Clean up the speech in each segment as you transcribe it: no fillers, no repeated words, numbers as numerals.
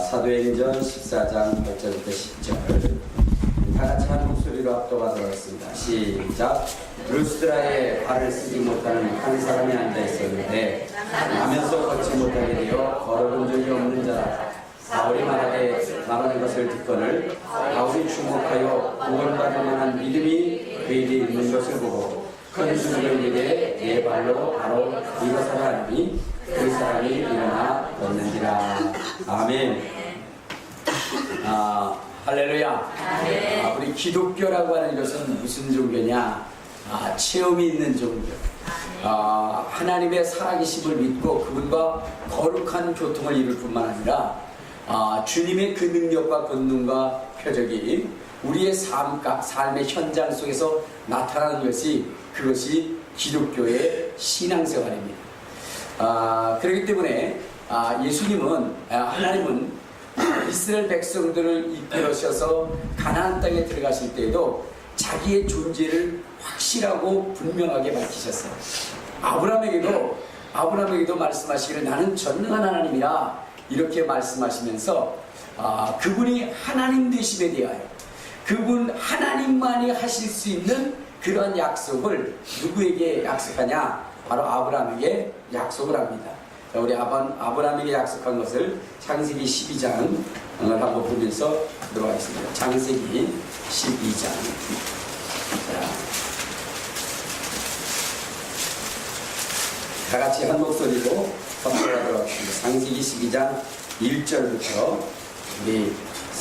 사도행전 14장 8절부터 10절 다같이 한 목소리로 합독하도록 하겠습니다. 시작. 루스드라에 발을 쓰지 못하는 한 사람이 앉아 있었는데 가면서 걷지 못하게 되어 걸어본 적이 없는 자라. 바울이 말하는 것을 듣거늘 바울이 주목하여 구원받을 만한 믿음이 그에게 있는 것을 보고 큰 소리를 내게 네 발로 바로 일어서라 하니 그 사람이 일어나 걷는지라. 아멘. 할렐루야. 우리 기독교라고 하는 것은 무슨 종교냐? 체험이 있는 종교. 하나님의 살아계심을 믿고 그분과 거룩한 교통을 이룰 뿐만 아니라 주님의 그 능력과 권능과 표적이 우리의 삶의 현장 속에서 나타나는 그것이 기독교의 신앙생활입니다. 그렇기 때문에 하나님은 이스라엘 백성들을 이끌으셔서 가나안 땅에 들어가실 때에도 자기의 존재를 확실하고 분명하게 밝히셨어요. 아브라함에게도 말씀하시기를 나는 전능한 하나님이라 이렇게 말씀하시면서 그분이 하나님 되심에 대하여 그분 하나님만이 하실 수 있는 그러한 약속을 누구에게 약속하냐? 바로 아브라함에게 약속을 합니다. 우리 아브라함에게 약속한 것을 창세기 12장을 한번 보면서 들어가겠습니다. 창세기 12장. 다 같이 한 목소리로 선포하도록 하겠습니다. 창세기 12장 1절부터 우리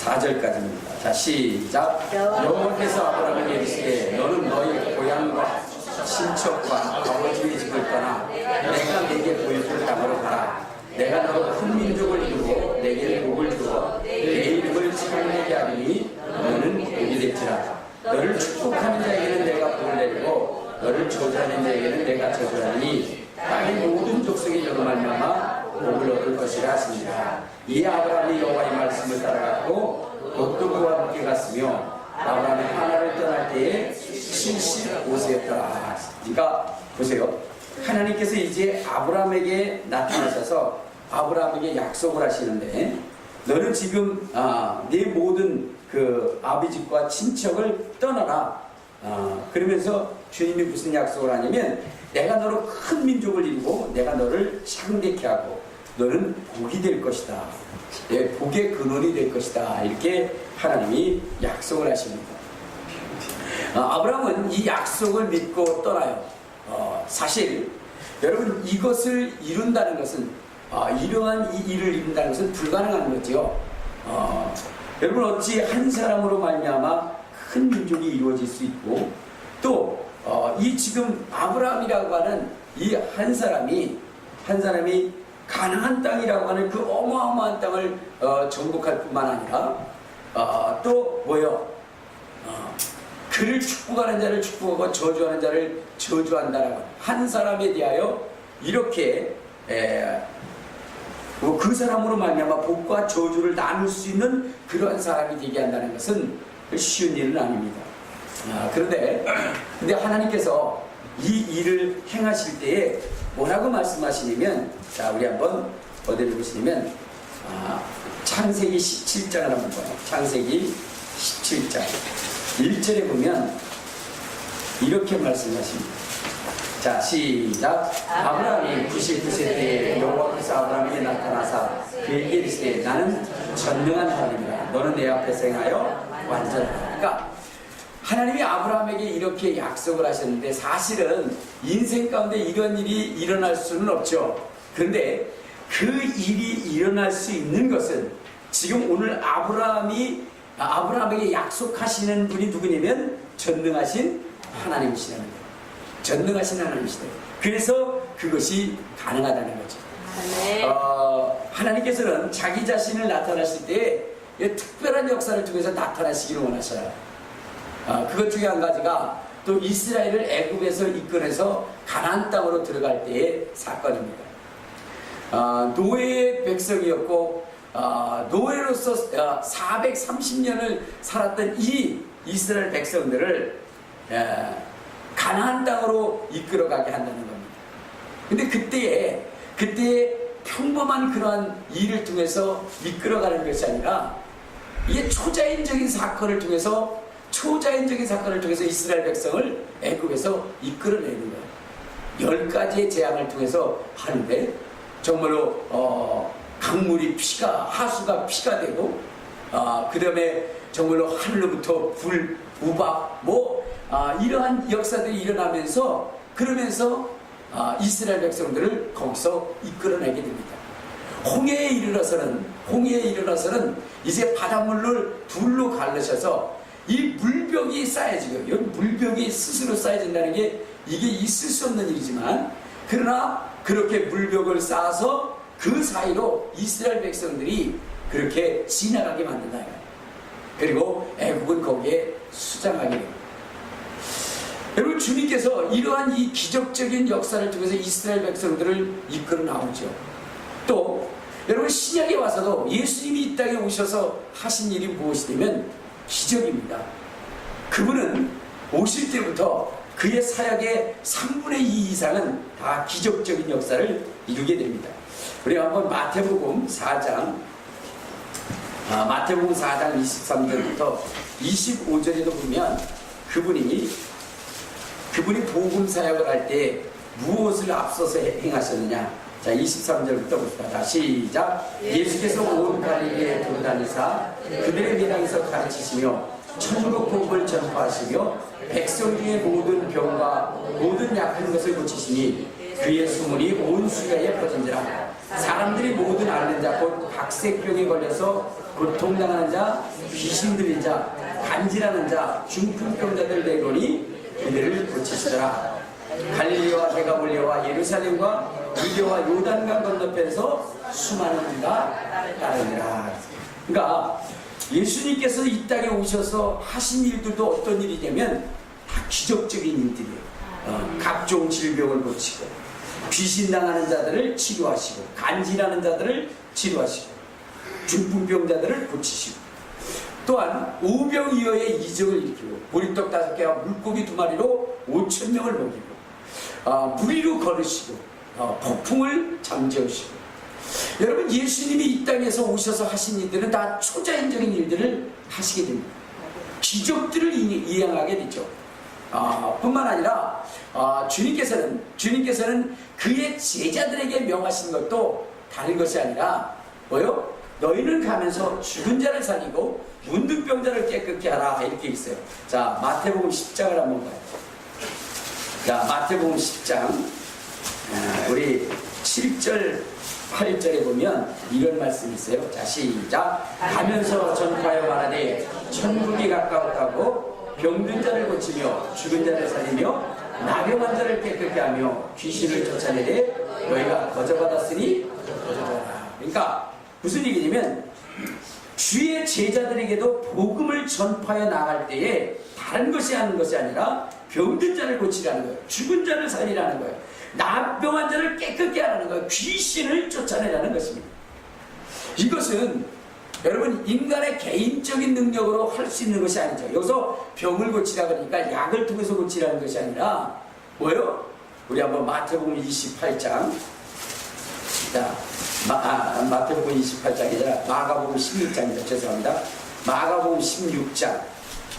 4절까지입니다. 자, 시작. 여호와께서 아브라함에게 이르시되 너는 너희 고향과 친척과 아버지의 집을 떠나 내가 네게 보여줄 땅으로 가라. 내가 너로 큰 민족을 이루고 내게 복을 주어 내 이름을 창대하게 하리니 너는 복이 될지라. 너를 축복하는 자에게는 내가 복을 내리고 너를 저주하는 자에게는 내가 저주하니 땅의 모든 족속이 너로 말미암아 복을 얻을 것이라 하십니다. 이 아브라함이 여호와의 말씀을 따라갔고 롯도 그와 함께 갔으며 아브라함이 하나를 떠날 때에 75세였더라. 그러니까 보세요. 하나님께서 이제 아브라함에게 나타나셔서 아브라함에게 약속을 하시는데 너는 지금 네 모든 그 아비집과 친척을 떠나라. 그러면서 주님이 무슨 약속을 하냐면 내가 너로 큰 민족을 이루고 내가 너를 창대케 하고 너는 복이 될 것이다. 내 복의 근원이 될 것이다. 이렇게 하나님이 약속을 하십니다. 아브라함은 이 약속을 믿고 떠나요. 사실 여러분 이것을 이룬다는 것은 이러한 이 일을 이룬다는 것은 불가능한 거죠. 여러분 어찌 한 사람으로 말미암아 큰 민족이 이루어질 수 있고 또 이 지금 아브라함이라고 하는 이 한 사람이 가나안 땅이라고 하는 그 어마어마한 땅을 정복할 뿐만 아니라 또 뭐요? 그를 축복하는 자를 축복하고 저주하는 자를 저주한다라고 한 사람에 대하여 이렇게 그 사람으로 말미암아 복과 저주를 나눌 수 있는 그러한 사람이 되게 한다는 것은 쉬운 일은 아닙니다. 그런데 하나님께서 이 일을 행하실 때에 뭐라고 말씀하시냐면 자 우리 한번 어디를 보시냐면 창세기 17장을 한번 봐요. 창세기 17장 1절에 보면 이렇게 말씀하십니다. 자 시작. 아브라함이 99세 때에 여호와께서 아브라함에게 나타나사 그에게 이르시되 나는 전능한 하나님이라 너는 내 앞에서 행하여 완전하다. 그러니까 하나님이 아브라함에게 이렇게 약속을 하셨는데 사실은 인생 가운데 이런 일이 일어날 수는 없죠. 그런데 그 일이 일어날 수 있는 것은 지금 오늘 아브라함에게 약속하시는 분이 누구냐면 전능하신 하나님이시라는 거예요. 전능하신 하나님이시다. 그래서 그것이 가능하다는 거죠. 하나님께서는 자기 자신을 나타나실 때 특별한 역사를 통해서 나타나시기를 원하셔요. 그것 중에 한 가지가 또 이스라엘을 애굽에서 이끌어서 가나안 땅으로 들어갈 때의 사건입니다. 노예의 백성이었고 노예로서 430년을 살았던 이 이스라엘 백성들을 가나안 땅으로 이끌어가게 한다는 겁니다. 근데 그때에 평범한 그러한 일을 통해서 이끌어가는 것이 아니라 이게 초자연적인 사건을 통해서 이스라엘 백성을 애굽에서 이끌어내는 거예요. 10가지의 재앙을 통해서 하는데 정말로 강물이 하수가 피가 되고 그 다음에 정말로 하늘로부터 불, 우박 이러한 역사들이 일어나면서 그러면서 이스라엘 백성들을 거기서 이끌어내게 됩니다. 홍해에 이르러서는 이제 바닷물을 둘로 갈르셔서 이 물벽이 쌓여지고 이 물벽이 스스로 쌓여진다는 게 이게 있을 수 없는 일이지만 그러나 그렇게 물벽을 쌓아서 그 사이로 이스라엘 백성들이 그렇게 지나가게 만든다. 그리고 애국은 거기에 수장하게 됩니다. 여러분 주님께서 이러한 이 기적적인 역사를 통해서 이스라엘 백성들을 이끌어 나오죠. 또 여러분 신약에 와서도 예수님이 이 땅에 오셔서 하신 일이 무엇이냐면 기적입니다. 그분은 오실 때부터 그의 사역의 3분의 2 이상은 다 기적적인 역사를 이루게 됩니다. 우리 한번 마태복음 4장 23절부터 25절에도 보면 그분이 복음 사역을 할 때 무엇을 앞서서 행하셨느냐. 자, 23절부터 봅시다. 자, 시작. 예수께서 온 갈릴리에 돌아다니사 그들의 미당에서 가르치시며 천국 복음을 전파하시며 백성 중의 모든 병과 모든 약한 것을 고치시니 그의 소문이 온 수야에 퍼진지라. 사람들이 모든 앓는 자 곧 각색병에 걸려서 고통당하는 자, 귀신 들린 자, 간질하는 자, 중풍병자들 내로니 그들을 고치시더라. 갈릴리와 데가볼리와 예루살렘과 유대와 요단강 건너편에서 수많은 이가 따르니라. 그러니까 예수님께서 이 땅에 오셔서 하신 일들도 어떤 일이냐면 다 기적적인 일들이에요. 각종 질병을 고치고 귀신 당하는 자들을 치료하시고 간질하는 자들을 치료하시고 중풍병자들을 고치시고 또한 오병이어의 이적을 일으키고 보리떡 5개와 물고기 2마리로 5,000명을 먹이고 무리로 걸으시고 폭풍을 잠재우시고. 여러분 예수님이 이 땅에서 오셔서 하신 일들은 다 초자연적인 일들을 하시게 됩니다. 기적들을 이행하게 되죠. 뿐만 아니라 주님께서는 그의 제자들에게 명하신 것도 다른 것이 아니라 뭐요? 너희는 가면서 죽은 자를 살리고 문둥병자를 깨끗게 하라 이렇게 있어요. 자, 마태복음 10장을 한번 봐요. 자, 마태복음 10장 우리 7절 8절에 보면 이런 말씀이 있어요. 자, 시작. 가면서 전파하여 말하되 천국이 가까웠다고 병든 자를 고치며 죽은 자를 살리며 나병한 자를 깨끗게 하며 귀신을 쫓아내되 너희가 거저받았으니 거저하라. 그러니까 무슨 얘기냐면 주의 제자들에게도 복음을 전파해 나갈 때에 다른 것이 하는 것이 아니라 병든 자를 고치라는 거예요. 죽은 자를 살리라는 거예요. 나병한 자를 깨끗게 하라는 거예요. 귀신을 쫓아내라는 것입니다. 이것은 여러분 인간의 개인적인 능력으로 할 수 있는 것이 아니죠. 여기서 병을 고치라 그러니까 약을 통해서 고치라는 것이 아니라 뭐예요? 우리 한번 마태복음 28장 자, 마태복음 28장이 아니라 마가복음 16장입니다. 죄송합니다. 마가복음 16장.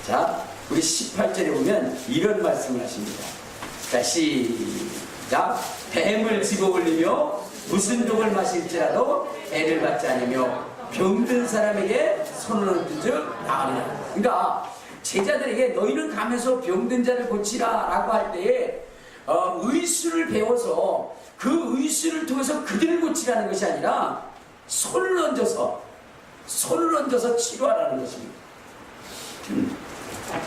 자, 우리 18절에 보면 이런 말씀을 하십니다. 자, 시작. 뱀을 집어 올리며 무슨 독을 마실지라도 애를 받지 않으며 병든 사람에게 손을 얹은 즉 나으리라. 그러니까 제자들에게 너희는 가면서 병든 자를 고치라 라고 할 때에 의술을 배워서 그 의술을 통해서 그들을 고치라는 것이 아니라 손을 얹어서 치료하라는 것입니다.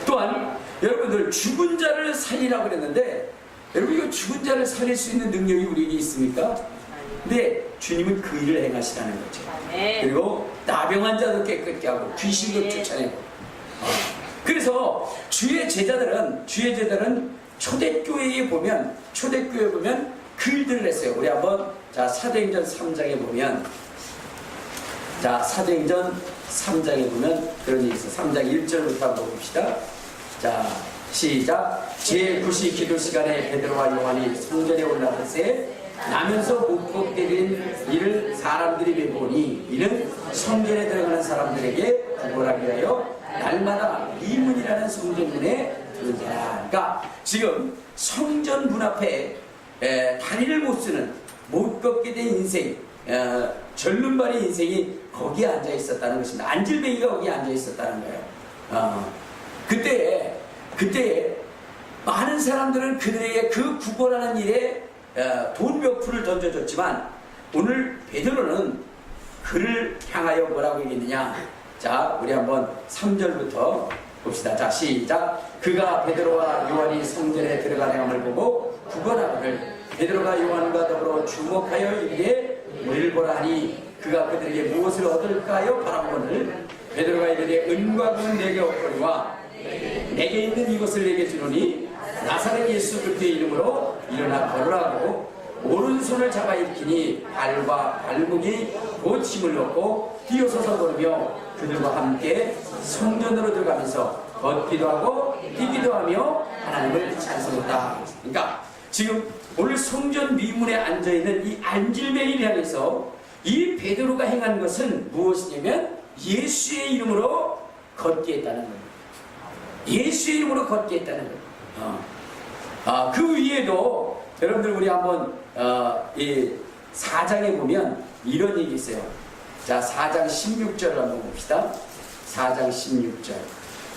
또한 여러분들 죽은 자를 살리라고 그랬는데 여러분 이거 죽은 자를 살릴 수 있는 능력이 우리에게 있습니까? 근데 주님은 그 일을 행하시라는 거죠. 그리고 나병한 자도 깨끗게 하고 귀신도 쫓아내고. 그래서 주의 제자들은 초대교회에 보면 그 일들을 했어요. 우리 한번 자 사도행전 3장에 보면 그런 일이 있어요. 3장 1절부터 한번 봅시다. 자, 시작. 제9시 기도 시간에 베드로와 요한이 성전에 올라갔을 때 나면서 못 걷게 된 이를 사람들이 보니 이는 성전에 들어가는 사람들에게 구걸하기 위하여 날마다 미문이라는 성전문에 들어가라. 그러니까 지금 성전 문 앞에 다리를 못 쓰는, 못 걷게 된 인생, 절름발의 인생이 거기에 앉아 있었다는 것입니다. 안질뱅이가 거기에 앉아 있었다는 거예요. 그때 많은 사람들은 그들에게 그 구걸하는 일에 돈 몇 푼을 던져줬지만, 오늘 베드로는 그를 향하여 뭐라고 얘기했느냐. 자, 우리 한번 3절부터 봅시다. 자, 시작. 그가 베드로와 요한이 성전에 들어가는 함을 보고 구걸하거늘 베드로가 요한과 더불어 주목하여 이르되 우리를 보라 하니 그가 그들에게 무엇을 얻을까요? 바라보거늘 베드로가 이르되 은과 금은 내게 없거니와 내게 있는 이것을 내게 주노니 나사렛 예수 그리스도의 이름으로 일어나 걸으라고 오른손을 잡아 일으키니 발과 발목이 고침을 얻고 뛰어서서 걸으며 그들과 함께 성전으로 들어가면서 걷기도 하고 뛰기도 하며 하나님을 찬송했다. 그러니까 지금 오늘 성전 미문에 앉아있는 이 안질뱅이를 향해서 이 베드로가 행한 것은 무엇이냐면 예수의 이름으로 걷게 했다는 겁니다. 예수의 이름으로 걷게 했다는 겁니다. 그 위에도 여러분들 우리 한번 이 4장에 보면 이런 얘기 있어요. 자, 4장 16절을 한번 봅시다. 4장 16절.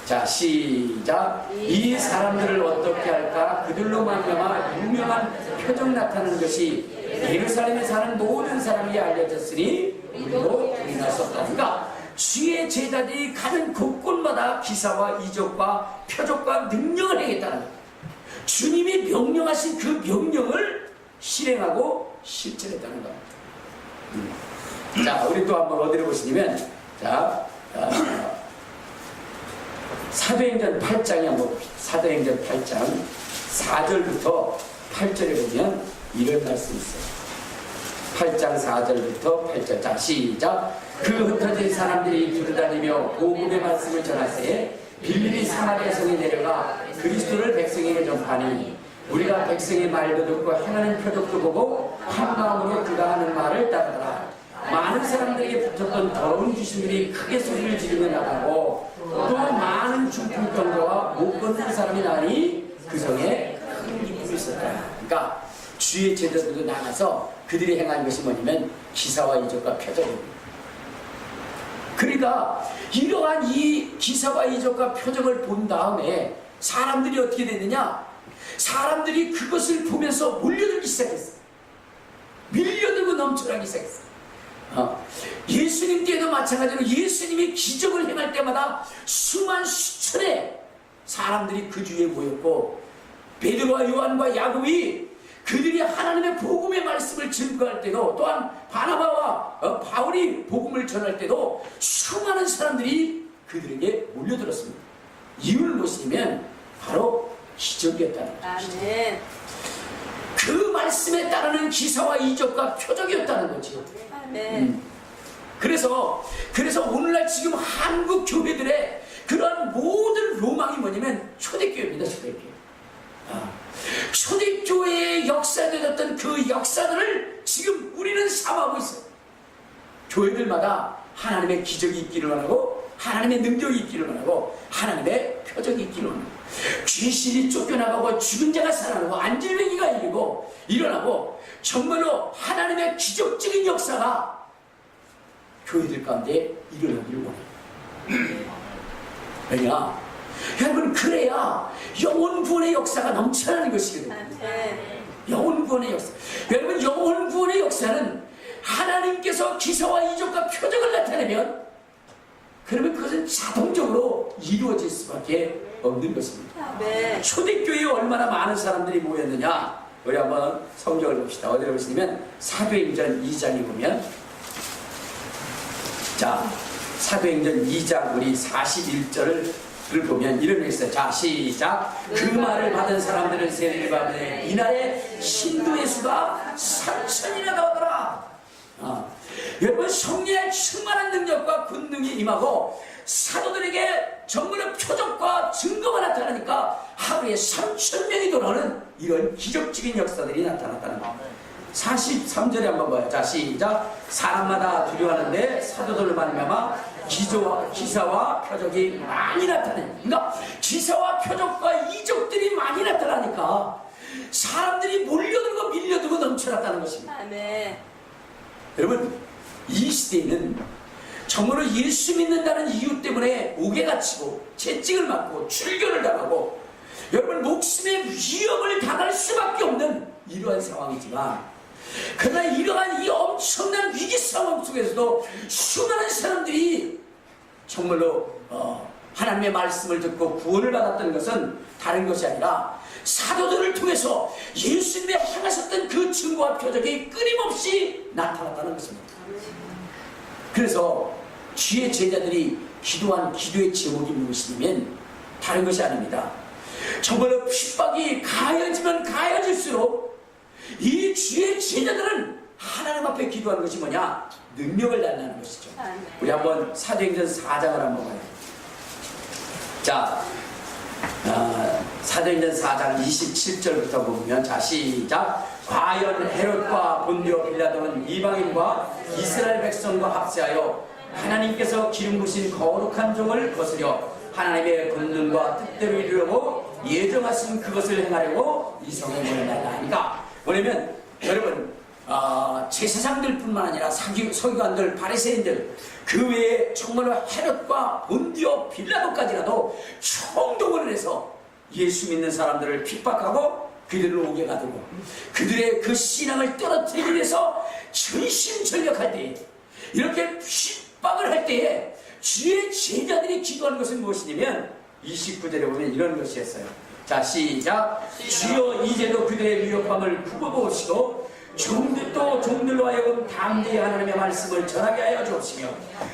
자, 시작. 이 사람들을 어떻게 할까? 그들로 말미암아 유명한 표적 나타나는 것이 예루살렘에 사는 모든 사람이 알려졌으니 우리도 우리나 썼다. 그러니까 주의 제자들이 가는 곳곳마다 기사와 이적과 표적과 능력을 행했다는 거예요. 주님이 명령하신 그 명령을 실행하고 실천했다는 겁니다. 자, 우리 또 한번 어디를 보시냐면, 자, 사도행전 8장에 한번 봅시다. 사도행전 8장 4절부터 8절에 보면 이런 말씀이 있어요. 8장 4절부터 8절. 자, 시작. 그 흩어진 사람들이 두루다니며 복음의 말씀을 전하세 빌립이 사마리아 성에 내려가 그리스도를 백성에게 전파하니 우리가 백성의 말도 듣고 행하는 표적도 보고 한 마음으로 그가 하는 말을 따르더라. 많은 사람들에게 붙었던 더러운 귀신들이 크게 소리를 지르며 나가고 또 많은 중풍병자와 못 걷는 사람이 나니 그 성에 큰 기쁨이 있었다. 그러니까 주의 제자들도 나가서 그들이 행한 것이 뭐냐면 기사와 이적과 표적입니다. 그러니까 이러한 이 기사와 이적과 표적을 본 다음에 사람들이 어떻게 됐느냐? 사람들이 그것을 보면서 몰려들기 시작했어요. 밀려들고 넘쳐나기 시작했어요. 예수님 때에도 마찬가지로 예수님이 기적을 행할 때마다 수만 수천의 사람들이 그 주위에 모였고, 베드로와 요한과 야곱이 그들이 하나님의 복음의 말씀을 증거할 때도, 또한 바나바와 바울이 복음을 전할 때도 수많은 사람들이 그들에게 몰려들었습니다. 이유는 무엇이냐면 바로 기적이었다는 거죠. 그 말씀에 따르는 기사와 이적과 표적이었다는 거죠. 그래서 오늘날 지금 한국 교회들의 그런 모든 로망이 뭐냐면 초대교회입니다. 초대교회. 초대교회의 역사되었던 그 역사들을 지금 우리는 삼하고 있어요. 교회들마다 하나님의 기적이 있기를 원하고, 하나님의 능력이 있기를 원하고, 하나님의 표적이 있기를 원하고, 귀신이 쫓겨나가고 죽은 자가 살아나고 안질뱅이가 일어나고 정말로 하나님의 기적적인 역사가 교회들 가운데 일어나기를 원해요. 왜냐? 여러분, 그래야 영혼 구원의 역사가 넘쳐나는 것이거든요. 영혼 구원의 역사. 여러분, 영혼 구원의 역사는 하나님께서 기사와 이적과 표적을 나타내면 그러면 그것은 자동적으로 이루어질 수밖에 없는 것입니다. 초대교회에 얼마나 많은 사람들이 모였느냐? 우리 한번 성경을 봅시다. 어디를 보시냐면 사도행전 2장에 보면, 자, 사도행전 2장 우리 41절을 보면 이런 게 있어요. 자, 시작. 그 말을 받은 사람들은 세례를 받으니 이날에 신도의 수가 3,000이나 나오더라. 여러분, 성령의 충만한 능력과 권능이 임하고 사도들에게 정말로 표적과 증거가 나타나니까 하루에 3,000명이 돌아오는 이런 기적적인 역사들이 나타났다는 겁니다. 43절에 한번 봐요. 자, 시작. 사람마다 두려워하는데 사도들을 말미암아 기사와 표적이 많이 나타나요. 그러니까 기사와 표적과 이적들이 많이 나타나니까 사람들이 몰려들고 밀려들고 넘쳐났다는 것입니다. 아멘. 여러분, 이 시대에는 정말로 예수 믿는다는 이유 때문에 옥에 갇히고 채찍을 맞고 출교를 당하고 여러분 목숨의 위협을 당할 수밖에 없는 이러한 상황이지만, 그러나 이러한 이 엄청난 위기 상황 속에서도 수많은 사람들이 정말로 하나님의 말씀을 듣고 구원을 받았던 것은 다른 것이 아니라 사도들을 통해서 예수님의 행하셨던 그 증거와 표적이 끊임없이 나타났다는 것입니다. 그래서 주의 제자들이 기도한 기도의 제목이 무엇이냐면 다른 것이 아닙니다. 정말로 핍박이 가해지면 가해질수록 이 주의 제자들은 하나님 앞에 기도하는 것이 뭐냐? 능력을 달라는 것이죠. 우리 한번 사도행전 4장을 한번 봐요. 자, 사도행전 4장 27절부터 보면, 자, 시작. 과연 헤롯과 본디오 빌라도는 이방인과 이스라엘 백성과 합세하여 하나님께서 기름 부으신 거룩한 종을 거스려 하나님의 권능과 뜻대로 이루려고 예정하신 그것을 행하려고 이 성에 모였나이다. 그러니까 뭐냐면 여러분, 제사장들 뿐만 아니라 서기관들, 바리새인들, 그 외에 정말로 헤롯과 본디오 빌라도까지라도 총동원을 해서 예수 믿는 사람들을 핍박하고 그들을 옥에 가두고 그들의 그 신앙을 떨어뜨리기 위해서 전심전력할 때에, 이렇게 핍박을 할 때에 주의 제자들이 기도하는 것은 무엇이냐면 29절에 보면 이런 것이었어요. 자, 시작. 주여 이제도 그들의 위협함을 굽어보시고 또 종들로 하여금 담대히 하나님의 말씀을 전하게 하여 주옵시며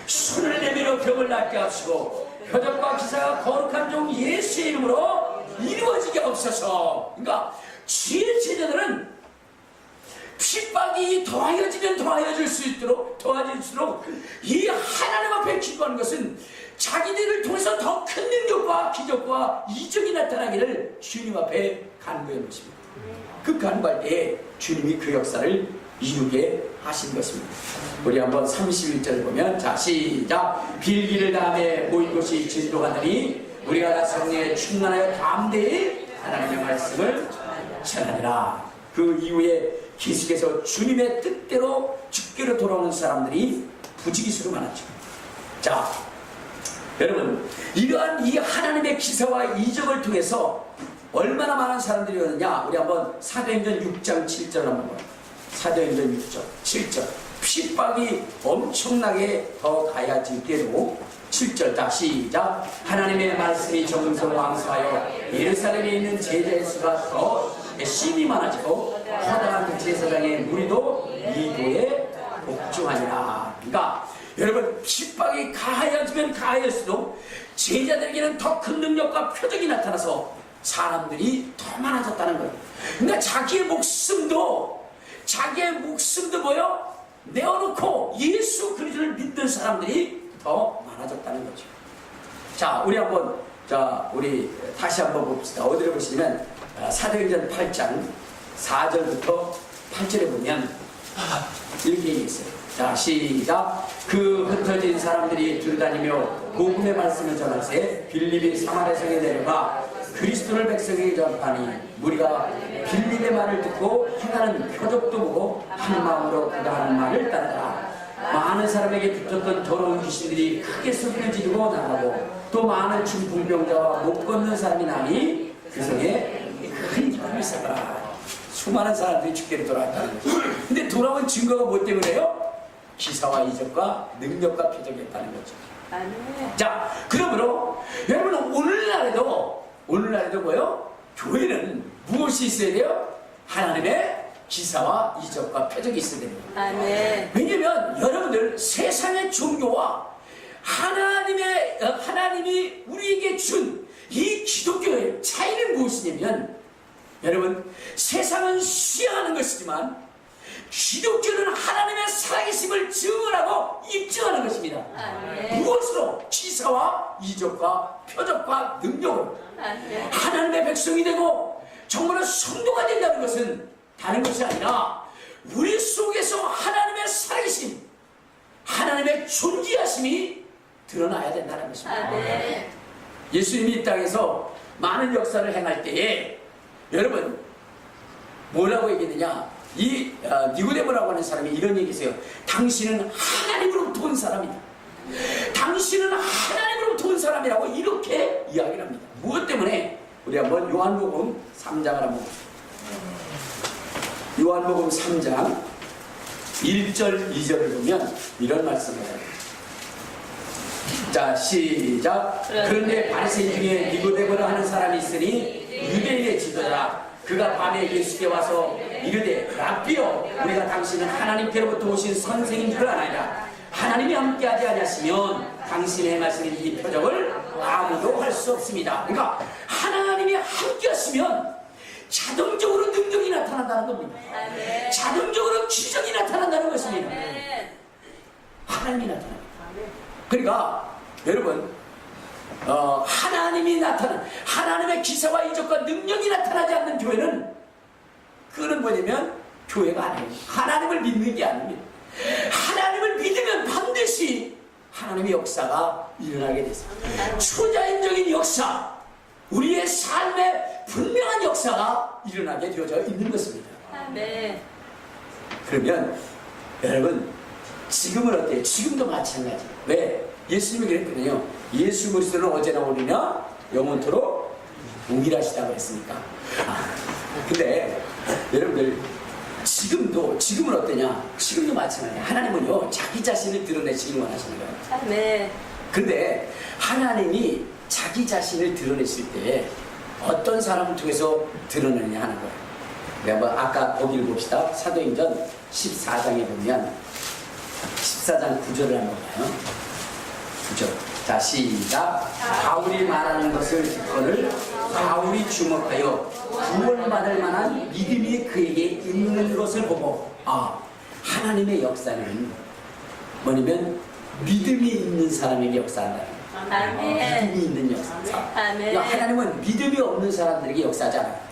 손을 내밀어 병을 낫게 하시고 표적과 기사가 거룩한 종 예수의 이름으로 이루어지게 없어서. 그러니까 주의 제자들은 핍박이 더하여지면 더하질수록 이 하나님 앞에 기도하는 것은 자기들을 통해서 더 큰 능력과 기적과 이적이 나타나기를 주님 앞에 간구해 놓습니다. 그 간구할 때에 주님이 그 역사를 이루게 하신 것입니다. 우리 한번 31절 보면, 자, 시작. 빌기를 다음에 모인 곳이 진도가 되니 우리가 다 성령에 충만하여 담대히 하나님의 말씀을 전하리라. 그 이후에 계속해서 주님의 뜻대로 주께로 돌아오는 사람들이 부지기수로 많았죠. 자, 여러분, 이러한 이 하나님의 기사와 이적을 통해서 얼마나 많은 사람들이 오느냐, 우리 한번 사도행전 6장 7절 한번 봐요. 사도행전 6장 7절. 핍박이 엄청나게 더 가해질 때로 7절 다 시작. 하나님의 말씀이 정성왕성하여 예루살렘에 있는 제자의 수가 더 심히 많아지고 허다한 제사장의 무리도 이도에 복종하니라. 그러니까 여러분, 핍박이 가해지면 가해질수록 제자들에게는 더 큰 능력과 표적이 나타나서 사람들이 더 많아졌다는 거예요. 그러니까 자기의 목숨도 뭐요? 내어놓고 예수 그리스도를 믿는 사람들이 더 많아졌다는 거죠. 자, 우리 다시 한번 봅시다. 어디를 보시냐면 사도행전 8장 4절부터 8절에 보면 이렇게 얘기했어요. 자, 시작. 그 흩어진 사람들이 들다니며 복음의 말씀을 전할새 빌립이 사마리아 성에 내려가 그리스도를 백성에게 전하니 무리가 빌립의 말을 듣고 행하는 표적도 보고 한 마음으로 그가 하는 말을 따르라. 많은 사람에게 붙었던 더러운 귀신들이 크게 소리를 지르고 나가고 또 많은 중풍병자와 못 걷는 사람이 나니 그 성에 큰 기쁨이 있었더라. 수많은 사람들이 주께로 돌아왔다는 거죠. 근데 돌아온 증거가 뭐 때문에요? 기사와 이적과 능력과 표적이었다는 거죠. 자, 그러므로 여러분, 오늘날에도 뭐요? 교회는 무엇이 있어야 돼요? 하나님의 기사와 이적과 표적이 있어야 됩니다. 왜냐면 여러분들, 세상의 종교와 하나님이 우리에게 준 이 기독교의 차이는 무엇이냐면, 여러분, 세상은 수양하는 것이지만 기독교는 하나님의 살아계심을 증언하고 입증하는 것입니다. 무엇으로? 기사와 이적과 표적과 능력으로. 하나님의 백성이 되고 정말로 성도가 된다는 것은 다른 것이 아니라 우리 속에서 하나님의 살아계심, 하나님의 존귀하심이 드러나야 된다는 것입니다. 예수님이 이 땅에서 많은 역사를 행할 때에 여러분 뭐라고 얘기했느냐? 이 니고데모라고 하는 사람이 이런 얘기했어요. 당신은 하나님으로부터 온 사람이다. 당신은 하나님으로부터 온 사람이라고 이렇게 이야기를 합니다. 무엇 때문에? 우리 한번 요한복음 3장을 한번 봅시다. 요한복음 3장 1절 2절을 보면 이런 말씀을 해요. 자, 시작. 그런데 바리새인 중에 니고데모라 하는 사람이 있으니 유대인의 지도자라. 그가 밤에 예수께 와서 이르되 랍비여, 우리가 당신은 하나님께로부터 오신 선생인 줄 아나이다. 하나님이 함께하지 아니하시면 당신의 행하시는 이 표적을 아무도 할 수 없습니다. 그러니까 하나님이 함께하시면 자동적으로 능력이 나타난다는 겁니다. 자동적으로 기적이 나타난다는 것입니다. 하나님이 나타납니다. 그러니까 여러분 하나님이 나타난, 하나님의 기사와 이적과 능력이 나타나지 않는 교회는, 그거는 뭐냐면 교회가 아니에요. 하나님을 믿는 게 아닙니다. 하나님을 믿으면 반드시 하나님의 역사가 일어나게 됐습니다. 초자연적인 역사, 우리의 삶에 분명한 역사가 일어나게 되어져 있는 것입니다. 그러면 여러분 지금은 어때요? 지금도 마찬가지. 왜? 예수님이 그랬거든요. 예수 그리스도는 어제나 오늘이나 영원토록 동일하시다고 했으니까. 근데 여러분들 지금은 어떠냐? 지금도 마찬가지예요. 하나님은요 자기 자신을 드러내시길 원하시는 거예요. 근데 하나님이 자기 자신을 드러내실 때 어떤 사람을 통해서 드러내느냐 하는 거예요. 한번 아까 거기를 봅시다. 사도행전 14장에 보면 14장 9절을 한번 봐요. 9절. 자, 시작. 바울이 말하는 것을 듣거늘 바울이 주목하여 구원받을 만한 믿음이 그에게 있는 것을 보고, 하나님의 역사는 뭐냐면 믿음이 있는 사람에게 역사한다. 믿음이 있는 역사. 그러니까 하나님은 믿음이 없는 사람들에게 역사하잖아요.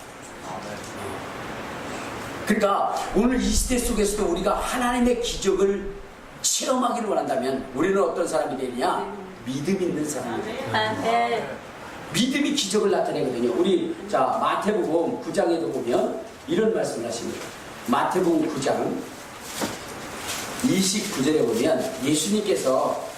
그러니까 오늘 이 시대 속에서도 우리가 하나님의 기적을 체험하기를 원한다면 우리는 어떤 사람이 되느냐? 믿음 있는 사람이 되느냐? 믿음이 기적을 나타내거든요. 우리 자 마태복음 9장에도 보면 이런 말씀을 하십니다. 마태복음 9장 29절에 보면 예수님께서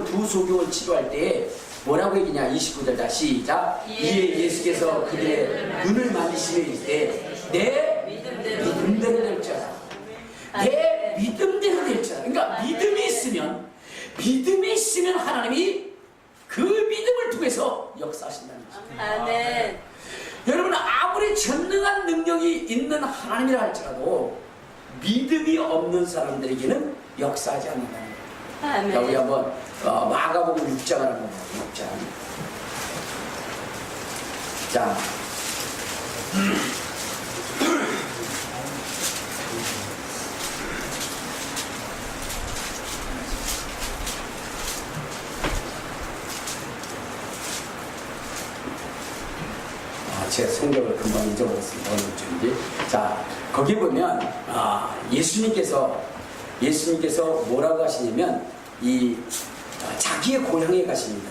두 소경을 치료할 때 뭐라고 얘기냐? 29절 다 시작. 이에 예수께서 그들의 눈을 만지시며 이르시되 내 믿음대로 될지어다. 내 믿음대로 될지어다. 그러니까 믿음이 있으면 하나님이 그 믿음을 통해서 역사하신다는 것입니다. 여러분 아무리 전능한 능력이 있는 하나님이라 할지라도 믿음이 없는 사람들에게는 역사하지 않는다는 거예요. 자, 우리 한번 마가복음 6장을 한번 봐요. 6장. 자. 제가 성경을 금방 잊어버렸습니다. 어느 쪽인지. 자, 거기 보면 예수님께서 뭐라고 하시냐면 자기의 고향에 가십니다.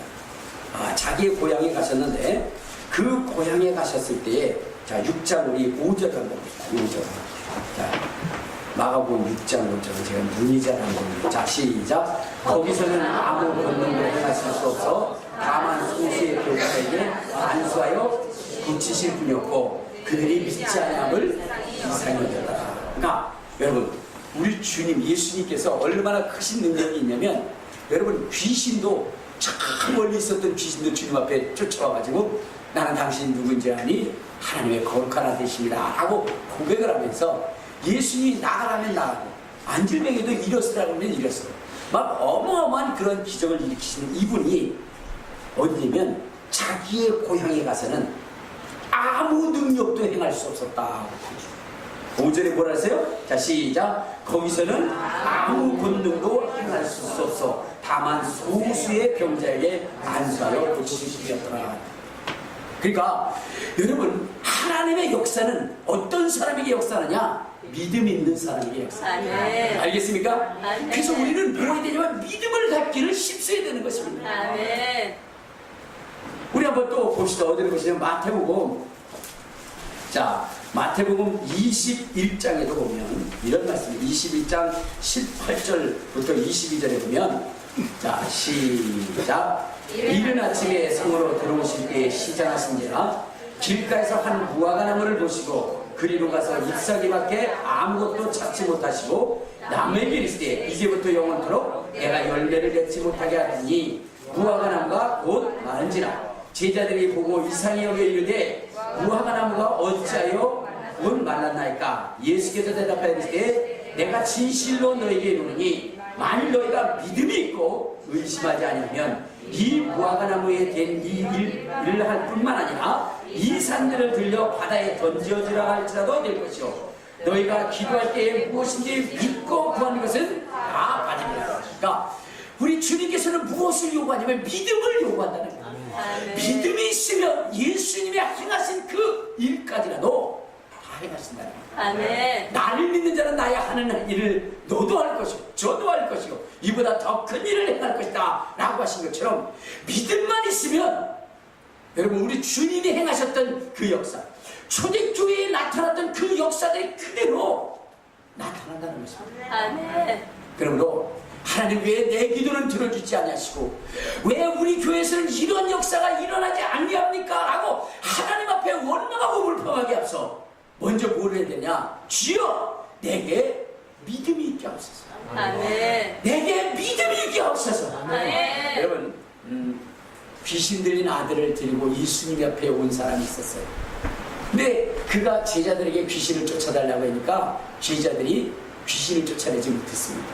자기의 고향에 가셨는데 그 고향에 가셨을 때에 자 6장 우리 5절 한번 봅시다. 5절. 자, 마가복음 6장 5절 제가 눈이 잘 안 보입니다. 자, 시작. 거기서는 아무 권능도 행하실 수 없어 다만 소수의 교사에게 안수하여 고치실 분이었고 그들이 믿지 않음을 이상히 여겼다. 그러니까 여러분 우리 주님 예수님께서 얼마나 크신 능력이 있냐면 여러분 귀신도 저 멀리 있었던 귀신도 주님 앞에 쫓아와가지고 나는 당신 누군지 아니 하나님의 거룩한 아들이십니다 하고 고백을 하면서 예수님이 나가라면 나가고 안질병에도 일었으라고 하면 일었어. 막 어마어마한 그런 기적을 일으키시는 이분이 어디냐면 자기의 고향에 가서는 아무 능력도 행할 수 없었다. 5절에 뭐라 하세요? 자 시작. 거기서는 아무 권능도 행할 수 없어 다만 소수의 병자에게 안수하여 고치시겠더라. 그러니까 여러분 하나님 하나님의 역사는 어떤 사람에게 역사하느냐? 믿음 있는 사람에게 역사합니다. 알겠습니까? 아멘. 그래서 우리는 뭐해야 되냐면 믿음을 갖기를 힘써야 되는 것입니다. 아멘. 우리 한번 또 봅시다. 어디로 보시면 마태복음. 자, 마태복음 21장에도 보면 이런 말씀이 21장 18절부터 22절에 보면, 자, 시작. 이른 아침에 성으로 들어오실 때에 시장하신지라 길가에서 한 무화과 나무를 보시고 그리로 가서 잎사귀밖에 아무것도 찾지 못하시고 남에게 이르시되 이제부터 영원토록 내가 열매를 맺지 못하게 하더니 무화과 나무가 곧 마른지라. 제자들이 보고 이상히 여겨 이르되 무화과 나무가 어찌하여 곧 말랐나이까? 예수께서 대답하여 이르시되 내가 진실로 너에게 이르노니 만일 너희가 믿음이 있고 의심하지 아니하면 이 무화과 나무에 된 이 일을 할 뿐만 아니라 이 산들을 들려 바다에 던져지라 할지라도 될 것이요 너희가 기도할 때에 무엇인지 믿고 구하는 것은 다 받으리라. 그러니까 우리 주님께서는 무엇을 요구하냐면 믿음을 요구한다는 거예요. 믿음이 있으면 예수님이 행하신 그 일까지라도 다 행하신다는 거예요. 아멘. 나를 믿는 자는 나의 하는 일을 너도 할 것이고 저도 할 것이고 이보다 더 큰 일을 행할 것이다 라고 하신 것처럼 믿음만 있으면 여러분 우리 주님이 행하셨던 그 역사, 초대교회에 나타났던 그 역사들이 그대로 나타난다는 것입니다. 아멘. 그러므로 하나님 왜 내 기도는 들어주지 않으시고 왜 우리 교회에서는 이런 역사가 일어나지 않냐합니까? 라고 하나님 앞에 원망하고 불평하게 앞서 먼저 뭘 해야 되냐? 주여 내게 믿음이 있게 하옵소서. 아멘. 내게 믿음이 있게 하옵소서. 아멘. 여러분 귀신 들린 아들을 데리고 예수님 앞에 온 사람이 있었어요. 근데 그가 제자들에게 귀신을 쫓아달라고 하니까 제자들이 귀신을 쫓아내지 못했습니다.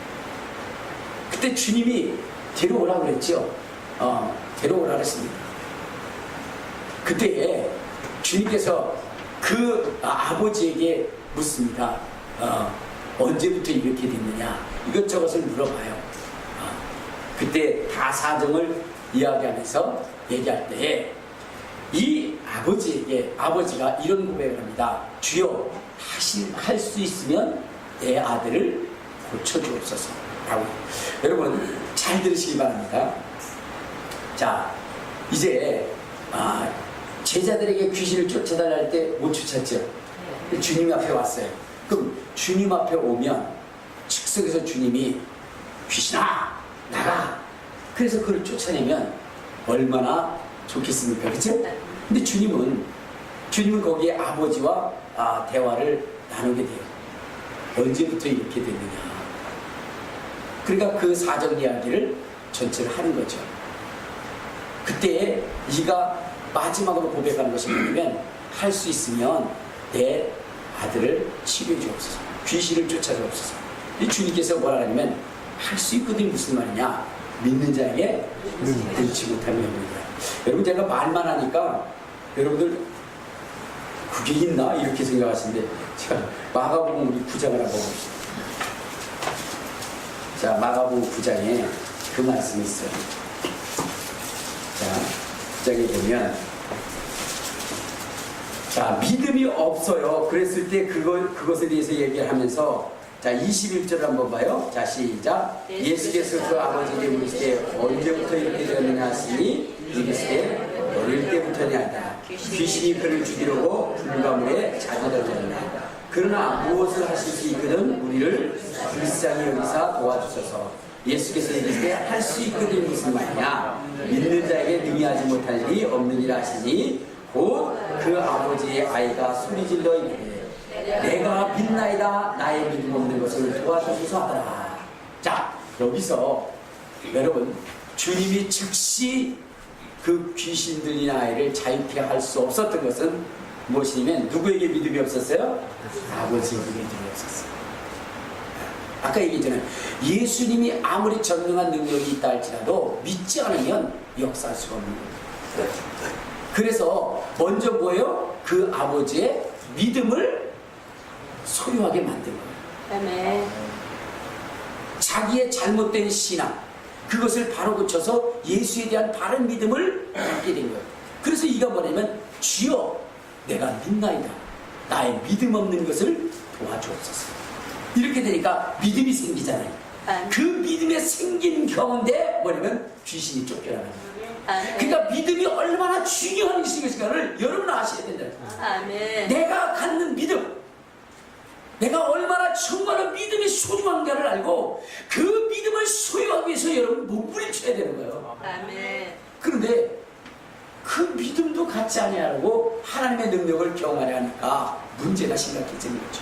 그때 주님이 데려오라고 그랬죠. 데려오라 그랬습니다. 그때 주님께서 그 아버지에게 묻습니다. 언제부터 이렇게 됐느냐 이것저것을 물어봐요. 그때 다 사정을 이야기하면서 얘기할 때에 이 아버지에게 아버지가 이런 고백을 합니다. 주여 할 수 있으면 내 아들을 고쳐주옵소서 라고. 여러분 잘 들으시기 바랍니다. 자 이제 제자들에게 귀신을 쫓아달라 할 때 못 쫓았죠. 주님 앞에 왔어요. 그럼 주님 앞에 오면 즉석에서 주님이 귀신아 나가. 그래서 그를 쫓아내면 얼마나 좋겠습니까? 그렇죠? 근데 주님은 거기에 아버지와 대화를 나누게 돼요. 언제부터 이렇게 됐느냐. 그러니까 그 사정 이야기를 전체를 하는 거죠. 그때 네가 마지막으로 고백하는 것이 뭐냐면 할 수 있으면 내 아들을 치료해 주옵소서. 귀신을 쫓아 주옵소서. 이 주님께서 뭐라 하냐면 할 수 있거든. 무슨 말이냐? 믿는 자에게 능치 못함이 없느니라. 여러분 제가 말만 하니까 여러분들 그게 있나? 이렇게 생각하시는데 제가 마가복음 우리 9장을 한번 봅시다. 자 마가복음 9장에 그 말씀이 있어요. 자 9장에 보면 자 믿음이 없어요. 그랬을 때 그것에 대해서 얘기를 하면서 자 21절 한번 봐요. 자 시작. 예수께서 그 아버지에게 물으시되 언제부터 이렇게 되었느냐 하시니 이르시되 어릴 때부터냐 하다. 귀신이 그를 죽이려고 불가물에 자주 던졌느냐. 그러나 무엇을 하실 수 있거든 우리를 불쌍히 여기사 도와주셔서. 예수께서 이르시되 할 수 있거든 무슨 말이냐. 믿는 자에게 능히 하지 못할 일이 없느니라 하시니 곧 그 아버지의 아이가 소리질러 이르되 내가 믿나이다 나의 믿음 없는 것을 도와주소서 하더라. 자 여기서 여러분 주님이 즉시 그 귀신 들린 아이를 자유케 할 수 없었던 것은 무엇이냐면 누구에게 믿음이 없었어요? 아버지에게 믿음이 없었어요. 아까 얘기했잖아요. 예수님이 아무리 전능한 능력이 있다 할지라도 믿지 않으면 역사할 수가 없는 거예요. 그래서 먼저 뭐예요? 그 아버지의 믿음을 소유하게 만든 거예요. 아멘. 자기의 잘못된 신앙 그것을 바로 고쳐서 예수에 대한 바른 믿음을 갖게 된 거예요. 그래서 이가 뭐냐면 주여 내가 믿나이다. 나의 믿음 없는 것을 도와주옵소서. 이렇게 되니까 믿음이 생기잖아요. 아멘. 그 믿음에 생긴 가운데 뭐냐면 귀신이 쫓겨나는 거예요. 아멘. 그러니까 믿음이 얼마나 중요한 것인가를 여러분 아셔야 된다. 아멘. 내가 갖는 믿음, 내가 얼마나 정말로 믿음이 소중한가를 알고 그 믿음을 소유하기 위해서 여러분 몸부림쳐야 되는 거예요. 아멘. 그런데 그 믿음도 갖지 아니하고 하나님의 능력을 경험하려 하니까 문제가 심각해지는 거죠.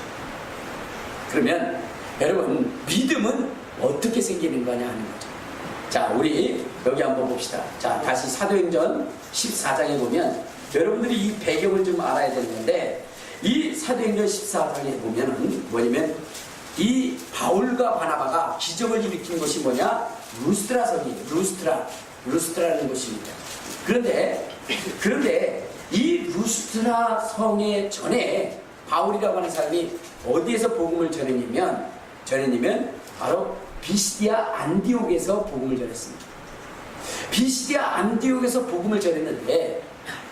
그러면 여러분 믿음은 어떻게 생기는 거냐 하는 거죠. 자, 우리 여기 한번 봅시다. 자, 다시 사도행전 14장에 보면 여러분들이 이 배경을 좀 알아야 되는데, 이 사도행전 14장에 보면은 뭐냐면 이 바울과 바나바가 기적을 일으킨 것이 뭐냐? 루스트라 성이에요. 루스트라는 곳입니다. 그런데 이 루스트라 성에 전에 바울이라고 하는 사람이 어디에서 복음을 전했냐면 바로 비시디아 안디옥에서 복음을 전했습니다. 비시디아 안디옥에서 복음을 전했는데,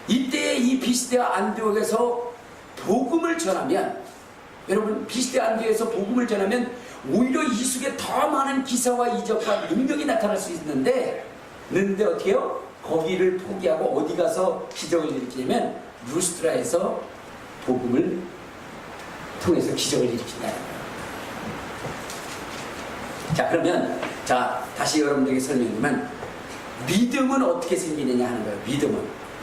이때 이 비시디아 안디옥에서 복음을 전하면, 여러분 비시디아 안디옥에서 복음을 전하면 오히려 이 속에 더 많은 기사와 이적과 능력이 나타날 수 있는데 어떻게요? 거기를 포기하고 어디 가서 기적을 일으키냐면 루스트라에서 복음을 통해서 기적을 일으킨다는 거예요. 자, 그러면 다시 여러분들에게 설명드리면 믿음은 어떻게 생기느냐 하는 거예요.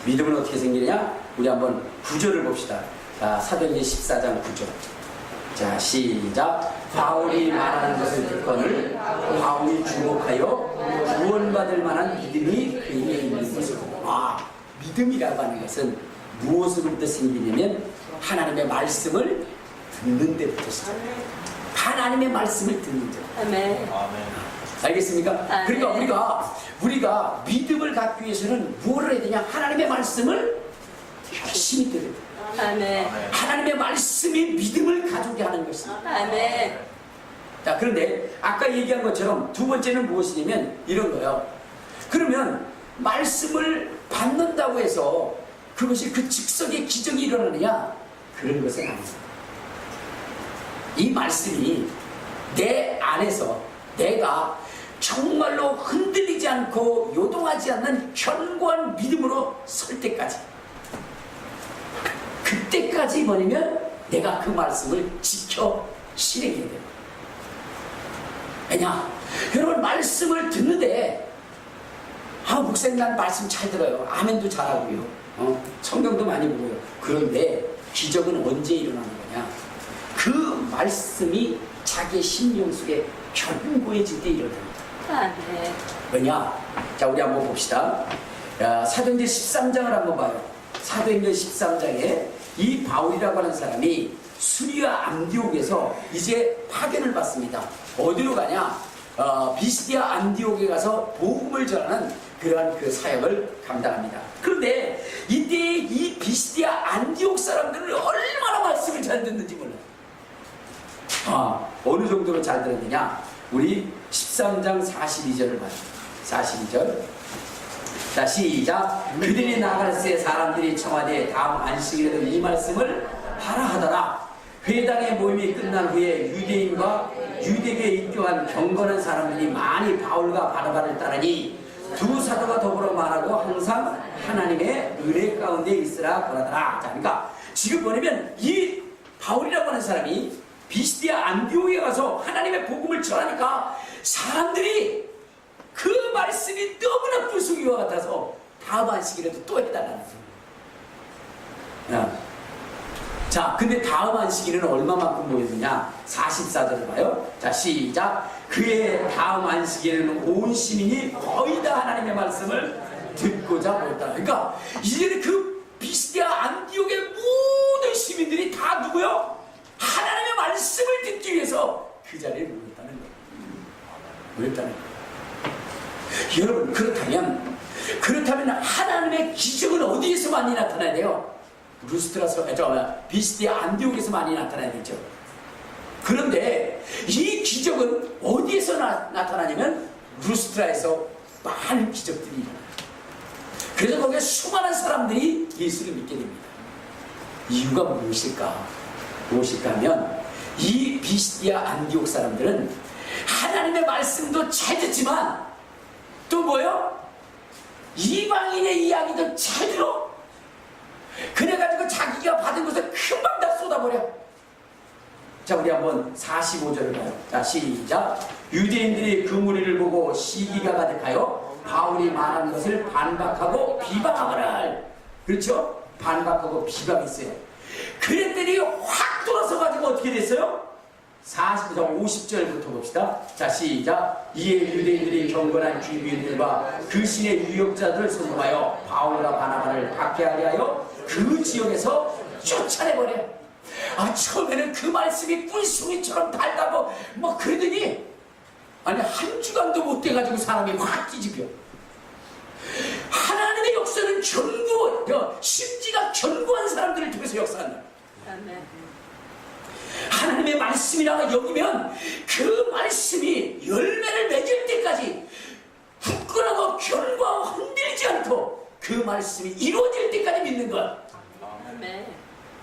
믿음은 어떻게 생기느냐? 우리 한번 구절을 봅시다. 자, 사도행전 14장 9절. 자, 시작. 바울이 말하는 것을 듣거늘 바울이 주목하여 구원받을 만한 믿음이 그에게 있는 것을 보고. 믿음이라고 하는 것은 무엇으로부터 생기냐면 하나님의 말씀을 듣는 데부터 시작해요. 하나님의 말씀을 듣는 데. 아멘. 알겠습니까? 아멘. 그러니까 우리가 믿음을 갖기 위해서는 무엇을 해야 되냐? 하나님의 말씀을 열심히 들어야 돼. 아멘. 하나님의 말씀이 믿음을 가져오게 하는 것입니다. 아멘. 자, 그런데 아까 얘기한 것처럼 두 번째는 무엇이냐면 이런 거예요. 그러면 말씀을 받는다고 해서 그것이 그 즉석의 기적이 일어나느냐? 그런 것은 아닙니다. 이 말씀이 내 안에서 내가 정말로 흔들리지 않고 요동하지 않는 견고한 믿음으로 설 때까지, 그때까지 뭐냐면 내가 그 말씀을 지켜 실행해야 돼요. 왜냐? 여러분 말씀을 듣는데 목사님 난 말씀 잘 들어요. 아멘도 잘하고요. 성경도 많이 보고요. 그런데 기적은 언제 일어나는 거냐? 그 말씀이 자기 심령 속에 견고해질 때 일어납니다. 아멘. 왜냐? 자, 우리 한번 봅시다. 사도행전 13장을 한번 봐요. 사도행전 13장에 이 바울이라고 하는 사람이 수리아 안디옥에서 이제 파견을 받습니다. 어디로 가냐? 비시디아 안디옥에 가서 복음을 전하는 그러한 그 사역을 감당합니다. 그런데 이때 이 비시디아 안디옥 사람들은 얼마나 말씀을 잘 듣는지 몰라요. 어느 정도로 잘 들었느냐? 우리 13장 42절을 봐요. 42절. 자, 시작. 그들이 나갈 새 사람들이 청와대 다음 안식일에도 이 말씀을 하라 하더라. 회당의 모임이 끝난 후에 유대인과 유대교에 입교한 경건한 사람들이 많이 바울과 바나바를 따르니 두 사도가 더불어 말하고 항상 하나님의 은혜 가운데 있으라 그러더라. 자, 그러니까 지금 뭐냐면 이 바울이라고 하는 사람이 비시디아 안디옥에 가서 하나님의 복음을 전하니까 사람들이 그 말씀이 너무나 불쑥이와 같아서 다음 안식일에도 또 해달라는 거예요. 자, 근데 다음 안식일은 얼마만큼 모였느냐? 44절을 봐요. 자, 시작. 그의 다음 안식일에는 온 시민이 거의 다 하나님의 말씀을 듣고자 모였다. 그러니까 이제는 그 비시디아 안디옥의 모든 시민들이 다 누구요? 하나님의 말씀을 듣기 위해서 그 자리에 모였다는 거예요. 여러분, 그렇다면 하나님의 기적은 어디에서 많이 나타나야 돼요? 비시디아 안디옥에서 많이 나타나야 되죠. 그런데 이 기적은 어디에서 나타나냐면 루스트라에서 많은 기적들이 일어나요. 그래서 거기에 수많은 사람들이 예수를 믿게 됩니다. 이유가 무엇일까? 무엇일까 하면 이 비시디아 안디옥 사람들은 하나님의 말씀도 잘 듣지만 또 뭐요? 이방인의 이야기도 잘 들어. 그래가지고 자기가 받은 것을 금방 다 쏟아버려. 자, 우리 한번 45절을 봐요. 자, 시작. 유대인들이 그 무리를 보고 시기가 가득하여 바울이 말하는 것을 반박하고 비방하거라. 그렇죠? 반박하고 비방했어요. 그랬더니 확 돌아서 가지고 어떻게 됐어요? 50절부터 봅시다. 자, 시작. 이에 유대인들이 경건한 귀비인들과 그 신의 유역자들을 소송하여 바울과 바나바를 박해하게 하여 그 지역에서 쫓아내버려. 아, 처음에는 그 말씀이 꿀송이처럼 달다고 뭐 그러더니 아니 한 주간도 못 돼가지고 사람이 확 뒤집혀. 하나님의 역사는 심지가 견고한 사람들을 통해서 역사한다. 아멘. 하나님의 말씀이라 여기면 그 말씀이 열매를 맺을 때까지 굳건하고 견고하고 흔들리지 않고 그 말씀이 이루어질 때까지 믿는 것. 아멘.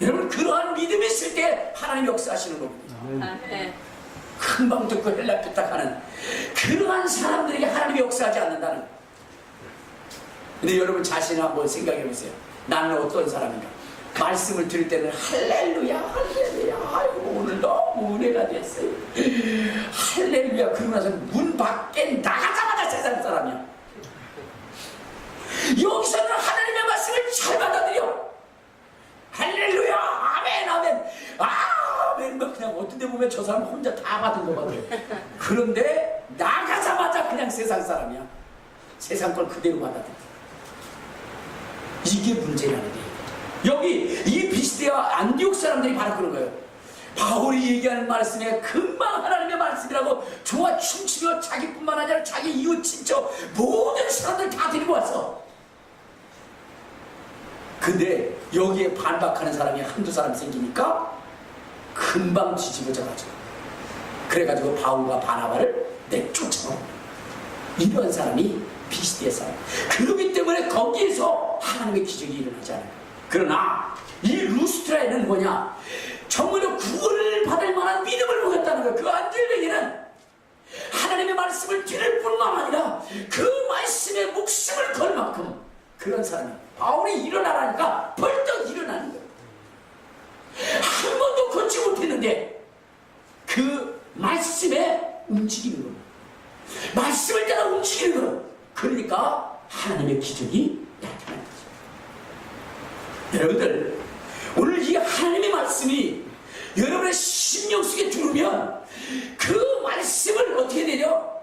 여러분, 그러한 믿음이 있을 때 하나님 역사하시는 겁니다. 아멘. 금방 듣고 헬라표딱 하는 그러한 사람들에게 하나님이 역사하지 않는다는. 근데 여러분 자신을 한번 생각해 보세요. 나는 어떤 사람인가? 말씀을 들을 때는 할렐루야 할렐루야, 아이고 오늘 너무 은혜가 됐어요, 할렐루야. 그러고 나서 문 밖에 나가자마자 세상 사람이야. 여기서는 하나님의 말씀을 잘 받아들여. 할렐루야 아멘 아멘 아멘. 뭐 그냥 어떤 데 보면 저 사람 혼자 다 받은 거 같아요. 그런데 나가자마자 그냥 세상 사람이야. 세상 걸 그대로 받아들여. 이게 문제라는 게 여기 이 비시디아 안디옥 사람들이 바로 그런 거예요. 바울이 얘기하는 말씀에 금방 하나님의 말씀이라고 좋아 춤추며 자기뿐만 아니라 자기 이웃 친척 모든 사람들 다 데리고 왔어. 근데 여기에 반박하는 사람이 한두 사람 생기니까 금방 뒤집어져가지고 그래가지고 바울과 바나바를 내쫓아. 이런 사람이 비시디아 사람. 그렇기 때문에 거기에서 하나님의 기적이 일어나잖아요. 그러나 이 루스트라에는 뭐냐? 정말로 구원을 받을 만한 믿음을 보였다는 거예요. 그 안젤에게는 하나님의 말씀을 들을 뿐만 아니라 그 말씀에 목숨을 걸 만큼 그런 사람이 바울이 일어나라니까 벌떡 일어나는 거예요. 한 번도 걷지 못했는데 그 말씀에 움직이는 거예요. 말씀을 따라 움직이는 거예요. 그러니까 하나님의 기적이 나타나는 거죠. 여러분들, 오늘 이 하나님의 말씀이 여러분의 심령 속에 들으면 그 말씀을 어떻게 되죠?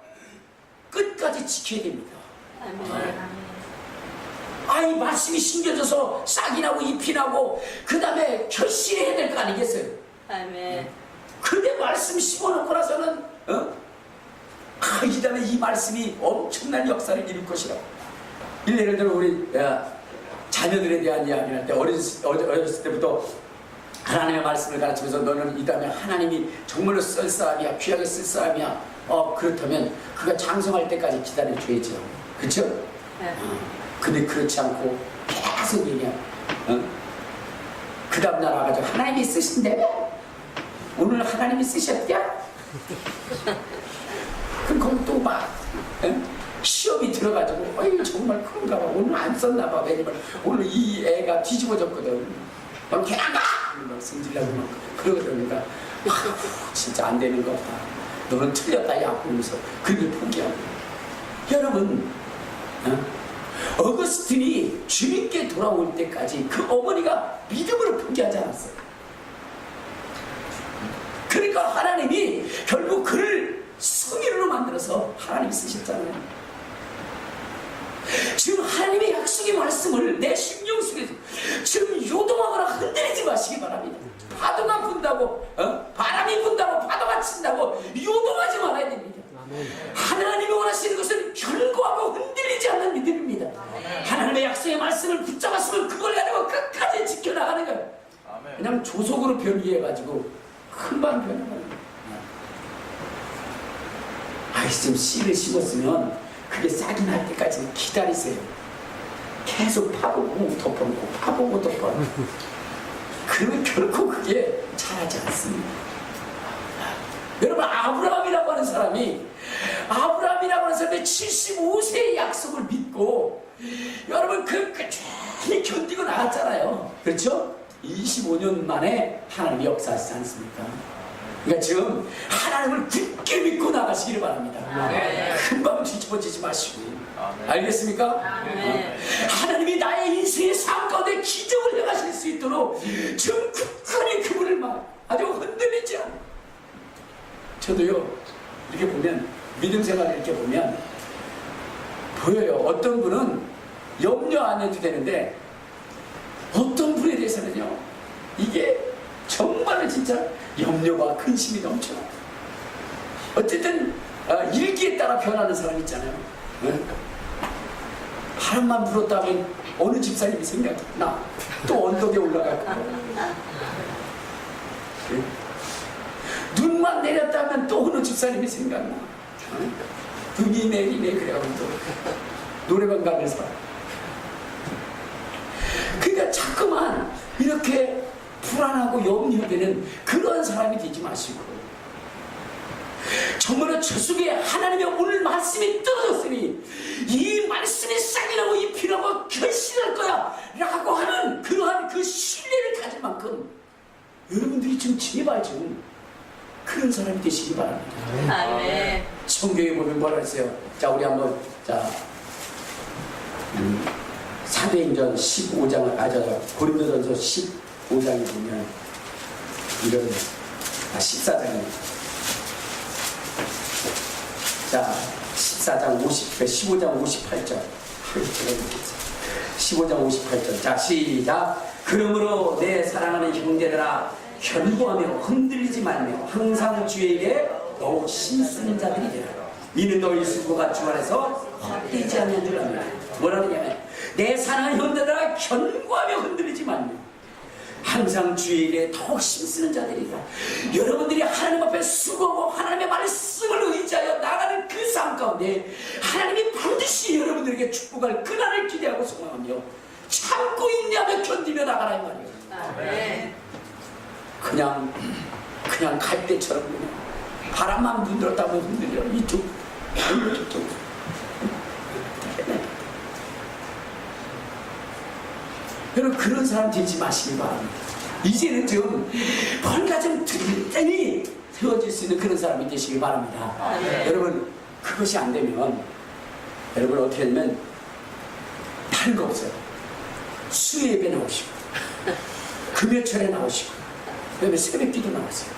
끝까지 지켜야 됩니다. 아멘. 이 말씀이 심겨져서 싹이 나고 잎이 나고 그 다음에 결실해야 될 거 아니겠어요? 아멘. 근데 말씀 심어놓고 나서는 이 다음에 이 말씀이 엄청난 역사를 이룰 것이라고. 예를 들어 우리 자녀들에 대한 이야기를 할 때 어렸을 때부터 하나님의 말씀을 가르치면서 너는 이 다음에 하나님이 정말로 쓸 사람이야, 귀하게 쓸 사람이야. 그렇다면 그가 장성할 때까지 기다려줘야죠. 그렇죠? 네. 근데 그렇지 않고 계속 얘기해. 그 다음날 와가지고 하나님이 쓰신다며? 오늘 하나님이 쓰셨냐? 그럼 거기 또 막 시험이 들어가지고 정말 그런가 봐. 오늘 안 썼나 봐. 왜냐면 오늘 이 애가 뒤집어졌거든. 그럼 걔가 막 승질나고 막 그러거든. 그러니까 진짜 안 되는 거 같다. 너는 틀렸다 야 그러면서 그렇게 포기하고. 여러분, 어거스틴이 주님께 돌아올 때까지 그 어머니가 믿음으로 포기하지 않았어요. 그러니까 하나님이 결국 그를 성인으로 만들어서 하나님이 쓰셨잖아요. 지금 하나님의 약속의 말씀을 내 심령 속에서 지금 요동하거나 흔들리지 마시기 바랍니다. 파도가 분다고 바람이 분다고 파도가 친다고 요동하지 말아야 됩니다. 하나님이 원하시는 것은 견고하고 흔들리지 않는 믿음입니다. 하나님의 약속의 말씀을 붙잡았으면 그걸 가지고 끝까지 지켜나가는 거예요. 그냥 조속으로 변이해가지고 금방 변해가는 거예요. 지금 씨를 심었으면 그게 싹이 날 때까지 기다리세요. 계속 파보고 덮어놓고 파보고 덮어놓고 그러면 결코 그게 잘하지 않습니다. 여러분, 아브라함이라고 하는 사람이 75세의 약속을 믿고 여러분 그 꾸준히 견디고 나갔잖아요. 그렇죠? 25년 만에 하나님이 역사하시지 않습니까? 그러니까 지금 하나님을 굳게 믿고 나가시기를 바랍니다. 금방 뒤집어지지 마시고. 알겠습니까? 하나님이 나의 인생의 삶 가운데 기적을 행하실 수 있도록 지금 굳건히 그분을 아주 흔들리지 않아요. 저도요, 이렇게 보면, 믿음 생활을 이렇게 보면 보여요. 어떤 분은 염려 안 해도 되는데 어떤 분에 대해서는요, 이게 정말로 진짜 염려와 근심이 넘쳐요. 어쨌든 일기에 따라 변하는 사람 있잖아요. 바람만 불었다면 어느 집사님이 생각나. 또 언덕에 올라갈 거고. 눈만 내렸다면 또 어느 집사님이 생각나. 등이 내리네. 그래가지고 또 노래방 가면서. 그러니까 자꾸만 이렇게 불안하고 염려되는 그런 사람이 되지 마시고, 정말로 저 속에 하나님의 오늘 말씀이 떨어졌으니 이 말씀이 싹이 나고 잎이 나고 결실할 거야 라고 하는 그러한 그 신뢰를 가질 만큼 여러분들이 좀 제발 좀 그런 사람이 되시기 바랍니다. 아멘. 성경에 보면 뭐라 했어요? 자, 우리 한번, 자, 사도행전 15장, 고린도전서 15장에 보면 이런, 14장에, 자, 15장 58절. 15장 58절. 자, 시작. 그러므로 내 사랑하는 형제들아, 견고하며 흔들리지 말며 항상 주에게 더욱 힘쓰는 자들이 되라. 이는 너희 수고가 주 안에서 헛되지 않는 줄 압니다. 뭐라 그러냐면, 내 사랑하는 형제들아, 견고하며 흔들리지 말며 항상 주에게 더욱 힘쓰는 자들이다. 여러분들이 하나님 앞에 수고하고 하나님의 말씀을 의지하여 나가는 그 삶 가운데 하나님이 반드시 여러분들에게 축복할 그날을 기대하고 소망하며 참고 인내하며 견디며 나가라 이 말이에요. 아멘. 그냥 갈 때처럼 그냥 바람만 분들었다면 흔들려. 이쪽 저쪽. 여러분, 그런 사람 되지 마시기 바랍니다. 이제는 좀 뭔가 좀 든든히 세워질 수 있는 그런 사람이 되시기 바랍니다. 여러분, 그것이 안 되면 여러분 어떻게 하면 다른 거 없어요. 수예배 나오시고 금요철에 나오시고 그다음에 새벽기도 나왔어요.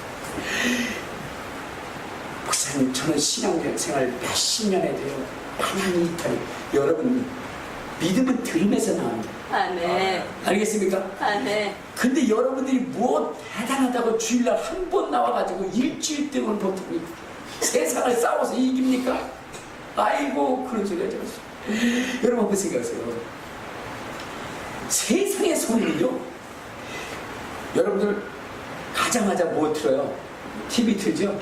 목사님, 저는 신앙생활 몇십 년에 돼요. 많이 이탈이. 여러분, 믿음은 들으면서 나옵니다. 아멘. 알겠습니까? 아멘. 근데 여러분들이 뭐 대단하다고 주일날 한 번 나와가지고 일주일 동안 보통 세상을 싸워서 이깁니까? 아이고, 그런 소리 하지 마세요. 여러분 한번 생각하세요. 세상의 소리는요, 여러분들 가자마자 뭐 틀어요? TV 틀죠?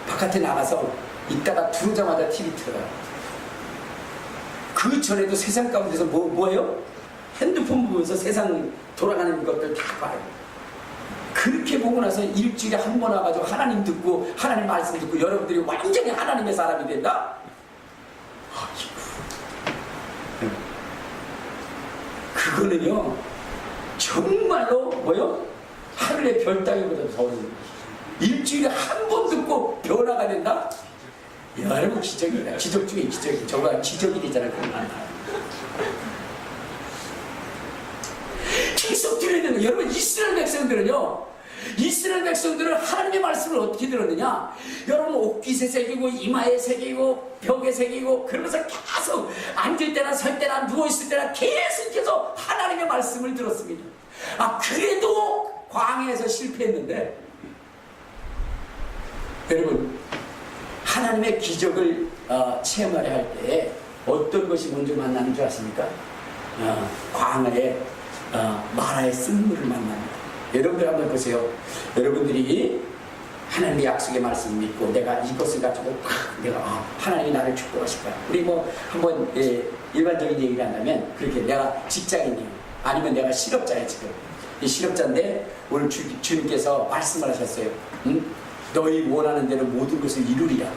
바깥에 나가서 이따가 들어오자마자 TV 틀어요. 그 전에도 세상 가운데서 뭐예요? 핸드폰 보면서 세상 돌아가는 것들 다 봐요. 그렇게 보고 나서 일주일에 한 번 와가지고 하나님 듣고 하나님 말씀 듣고 여러분들이 완전히 하나님의 사람이 된다? 그거는요, 정말로 뭐요? 하늘의 별 따기보다 더 일주일에 한 번 듣고 변화가 된다? 여러분, 기적이다. 기적 중에 기적이. 저거 기적이 되잖아요. 계속 들어야 되는 거예요. 여러분, 이스라엘 백성들은 하나님의 말씀을 어떻게 들었느냐? 여러분, 옷깃에 새기고 이마에 새기고 벽에 새기고 그러면서 계속 앉을 때나 설 때나 누워있을 때나 계속해서 하나님의 말씀을 들었습니다. 그래도 광야에서 실패했는데, 여러분, 하나님의 기적을 체험하려 할 때 어떤 것이 먼저 만나는 줄 아십니까? 광야에 마라의 쓴물을 만납니다. 여러분들 한번 보세요. 여러분들이 하나님의 약속의 말씀을 믿고 내가 이것을 가지고 내가 하나님이 나를 축복하실 거야. 우리 뭐 한번 일반적인 얘기를 한다면, 그렇게 내가 직장인이에요. 아니면 내가 실업자예요. 지금 이 실업자인데 오늘 주님께서 말씀을 하셨어요. 응? 너희 원하는 대로 모든 것을 이루리라.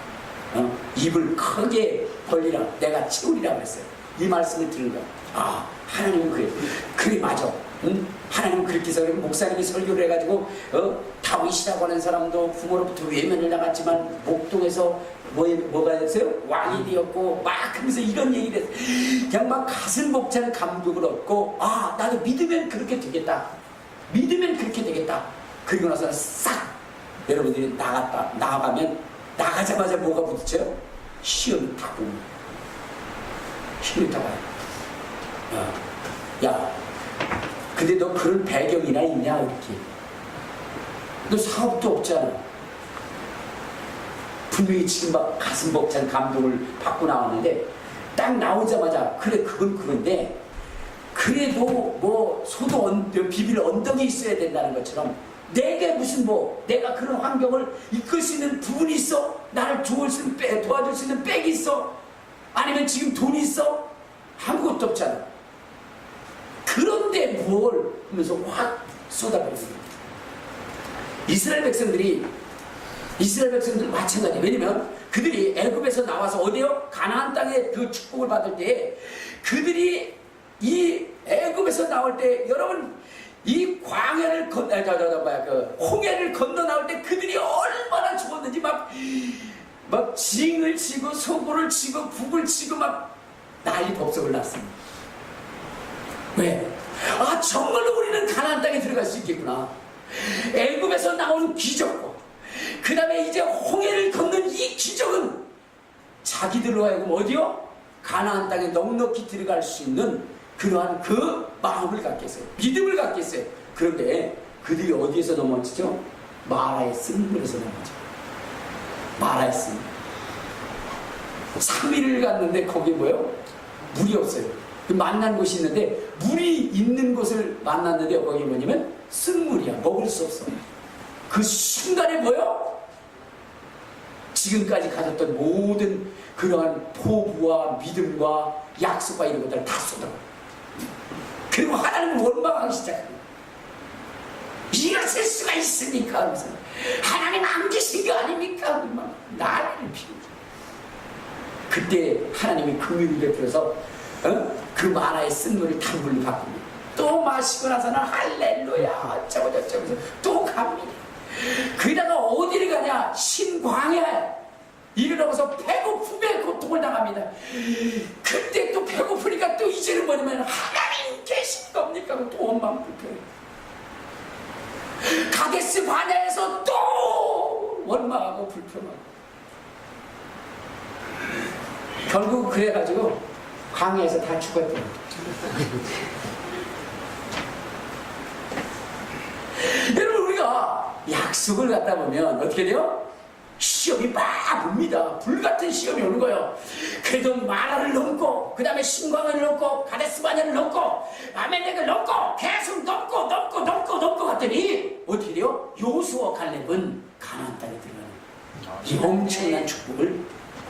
입을 크게 벌리라. 내가 채우리라 그랬어요. 이 말씀을 들은 거야. 아, 하나님은 그래. 그래, 맞아. 응? 하나님은 그렇게 해서 목사님이 설교를 해가지고 다윗이라고 하는 사람도 부모로부터 외면을 당했지만 목동에서 뭐가 됐어요? 왕이 되었고 막 하면서 이런 얘기를 했어요. 그냥 막 가슴 벅찬 감격을 얻고 아, 나도 믿으면 그렇게 되겠다. 믿으면 그렇게 되겠다. 그리고 나서 싹 여러분들이 나가면 나가자마자 뭐가 부딪혀요? 시험이 탁 옵니다. 시험이 탁 와요. 야, 근데 너 그런 배경이나 있냐 이렇게. 너 사업도 없잖아. 분명히 지금 막 가슴 벅찬 감동을 받고 나왔는데 딱 나오자마자 그래 그건 그런데 그래도 뭐 소도 비빌 언덕이 있어야 된다는 것처럼 내게 무슨 뭐 내가 그런 환경을 이끌 수 있는 부분이 있어? 나를 도와줄 수 있는 백이 있어? 아니면 지금 돈이 있어? 아무것도 없잖아. 그런데 뭘 하면서 확 쏟아버리는 거예요. 이스라엘 백성들 마찬가지예요. 왜냐면 그들이 애굽에서 나와서 어디요? 가나안 땅의 그 축복을 받을 때 그들이 이 애굽에서 나올 때 여러분 이 광야를 홍해를 건너 나올 때 그들이 얼마나 죽었는지 막 징을 치고 소고를 치고 북을 치고 막 난리 법석을 났습니다. 왜? 아, 정말로 우리는 가나안 땅에 들어갈 수 있겠구나. 애굽에서 나온 기적과 그 다음에 이제 홍해를 걷는 이 기적은 자기들로 하여금 어디요? 가나안 땅에 넉넉히 들어갈 수 있는 그러한 그 마음을 갖겠어요. 믿음을 갖겠어요. 그런데 그들이 어디에서 넘어지죠? 마라의 쓴물에서 넘어져. 마라의 쓴물. 3일을 갔는데 거기 뭐요? 물이 없어요. 만난 곳이 있는데 물이 있는 곳을 만났는데 거기 뭐냐면 쓴물이야. 먹을 수 없어. 그 순간에 뭐요? 지금까지 가졌던 모든 그러한 포부와 믿음과 약속과 이런 것들을 다 쏟아버려. 그리고 하나님은 원망하기 시작합니다. 이랬을 수가 있습니까? 하면서 하나님 안 계신 거 아닙니까? 막 난리를 피우죠. 그때 하나님이 긍휼을 베풀어서 그 마라의 쓴물을 단물로 바꿉니다. 또 마시고 나서는 할렐루야 어쩌고 저쩌고 해서 또 갑니다. 그러다가 어디를 가냐? 신광야에 이르러서 배고픔에 고통을 당합니다. 그때 또 배고프니까 또 이제는 뭐냐면 하나님 계신 겁니까? 또 원망 불평해. 가데스 바네아에서 또 원망하고 불평하고 결국 그래가지고 광야에서 다 죽었대요. 여러분 우리가 약속을 갖다 보면 어떻게 돼요? 시험이 막 옵니다. 불같은 시험이 오는 거예요. 그래도 마라를 넘고 그 다음에 신광을 넘고 가데스바네아를 넘고 아멜렉을 넘고 계속 넘고 갔더니 어떻게 돼요? 요수와 갈렙은 가나안 땅에 들어가는 이 엄청난 축복을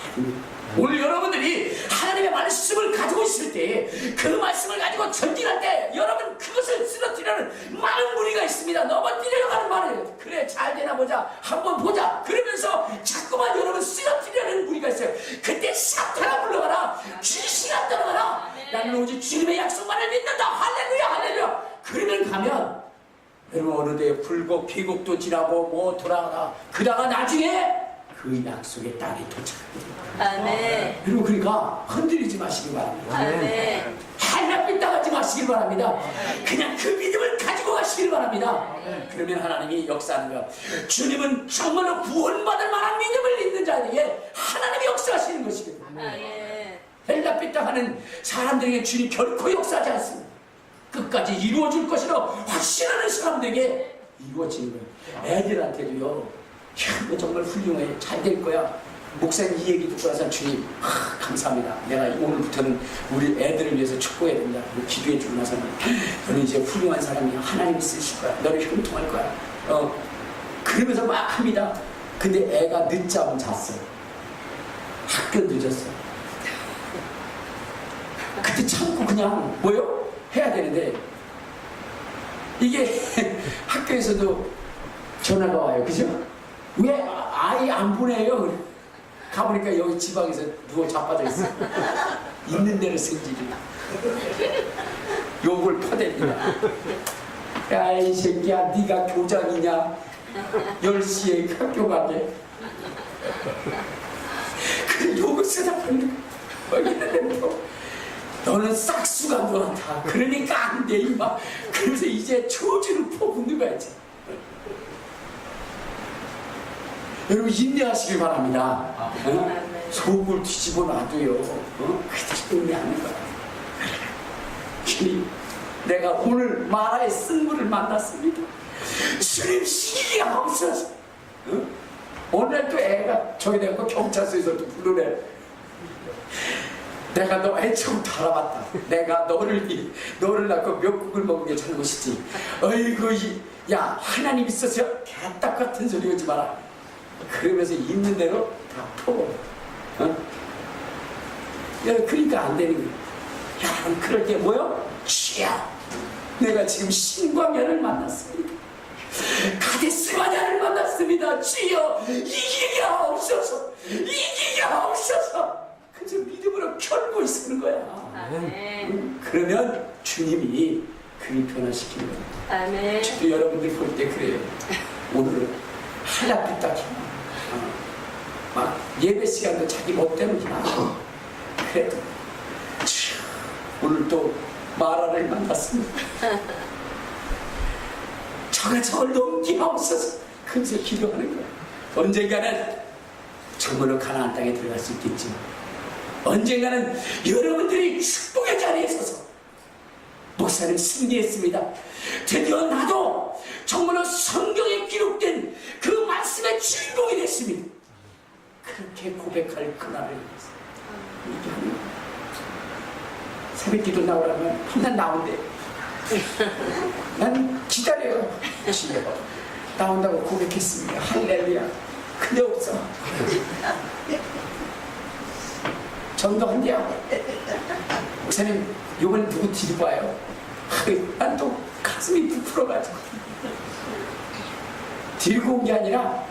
받습니다. 오늘 여러분들이 하나님의 말씀을 가지고 있을 때 그 말씀을 가지고 전진할 때 여러분 그것을 쓰러뜨리는 많은 무리가 있습니다. 넘어뜨리려고 하는 말을 그래 잘 되나 보자 한번 보자 그러면서 자꾸만 여러분 쓰러뜨리려는 무리가 있어요. 그때 사탄아 물러가라 귀신아 떠나가라 나는 오직 주님의 약속만을 믿는다 할렐루야 할렐루야. 그러면 가면 여러분 어느 때 불고 계곡도 지나고 뭐 돌아가라 그러다가 나중에 그 약속의 땅에 도착합니다. 아멘. 여러분 그러니까 흔들리지 마시기 바랍니다. 아멘. 하나님 따가지 마시길 바랍니다. 그냥 그 믿음을 가지고 가시길 바랍니다. 그러면 하나님이 역사하는 거야. 주님은 정말로 구원받을 만한 믿음을 있는 자에게 하나님이 역사하시는 것이거든요. 헬라빛 당하는 사람들에게 주님 결코 역사하지 않습니다. 끝까지 이루어질 것이라 확신하는 사람들에게 이루어지는 거예요. 애들한테도요. 야, 너 정말 훌륭해. 잘 될 거야. 목사님 이 얘기 듣고 나서 주님 감사합니다. 내가 오늘부터는 우리 애들을 위해서 축복해야 된다. 기도해 주고 나서는 너는 이제 훌륭한 사람이야. 하나님이 쓰실 거야. 너를 형통할 거야. 그러면서 막 합니다. 근데 애가 늦잠 잤어요. 학교 늦었어요. 그때 참고 그냥 뭐요? 해야 되는데 이게 학교에서도 전화가 와요. 그죠? 왜 아이 안 보내요? 가보니까 여기 지방에서 누워 자빠져 있어. 있는 대로 성질이나. 욕을 퍼댑니다. 야, 이 새끼야, 네가 교장이냐? 10시에 학교 가게. 그 욕을 쓰다 보니까 너는 싹수가 너한다. 그러니까 안 돼, 임마. 그래서 이제 조주를 퍼붓는 거야, 이제. 여러분, 인내하시길 바랍니다. 어? 속을 뒤집어 놔도요. 그대로 인내하는 거야. 내가 오늘 마라의 쓴물을 만났습니다. 주님 시기가 없어서. 어? 오늘 또 애가 저기 내가 경찰서에서 또 부르래. 내가 너 애처부터 알아봤다. 내가 너를 낳고 미역국을 먹은 게 잘못이지. 어이구, 야, 하나님 있어서 개딱 같은 소리 하지 마라. 그러면서 있는 대로 다 퍼버. 어? 야, 그러니까 안 되는 거야. 야, 그럴 때 뭐요? 주야, 내가 지금 신광야를 만났습니다. 가데스 바냐를 만났습니다. 주여, 이기가 없어서, 이기가 없어서. 그저 믿음으로 결고 있는 거야. 아멘. 그러면 주님이 그리 변화시키는 거야. 아멘. 저도 여러분들 볼 때 그래요. 오늘은 한라빛 딱 막 예배 시간도 자기 멋대로 지나. 그래도 오늘 또 마라를 만났습니다. 저가 저를 넘기가 없어서 그래서 기도하는 거야. 언젠가는 정말로 가나안 땅에 들어갈 수 있겠지만 언젠가는 여러분들이 축복의 자리에 서서 목사님 승리했습니다. 드디어 나도 정말로 성경에 기록된 그 말씀의 주인공이 됐습니다. 그렇게 고백할 그날을 위해서 새벽기도 나오라면 한날 나온대. 난 기다려요. 집에 나온다고 고백했습니다. 할렐루야. 근데 없어. 전도한대요. 목사님 이번에 누구 데리고 와요? 난 또 가슴이 부풀어가지고 데리고 온 게 아니라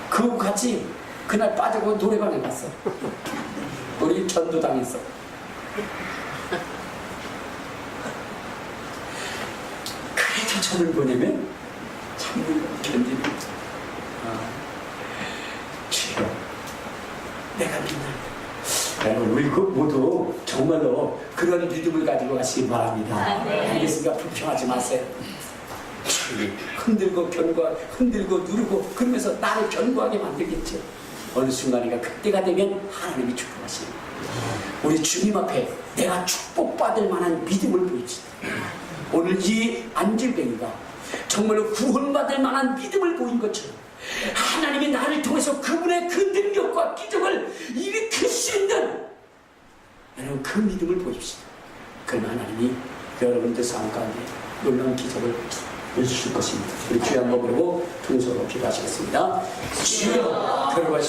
그거 같이 그날 빠지고 노래방에 갔어. 우리 전도당에서. 그래도 저를 보내면 참는 거 견디는 거. 주여, 내가 믿는 우리 모두 정말로 그런 믿음을 가지고 가시기 바랍니다. 알겠습니까? 불평하지 마세요. 흔들고 흔들고 누르고 그러면서 나를 견고하게 만들겠죠. 어느 순간인가 그때가 되면 하나님이 축복하시는 우리 주님 앞에 내가 축복받을 만한 믿음을 보이지. 오늘 이 안질뱅이가 정말로 구원받을 만한 믿음을 보인 것처럼 하나님이 나를 통해서 그분의 그 능력과 기적을 일으킬 수 있는 여러분 그 믿음을 보십시오. 그러면 하나님이 여러분들 삶 가운데 놀라운 기적을 해주실 것입니다. 우리 주여 한번 부르고 통성으로 기도하시겠습니다. 주여 들어가시고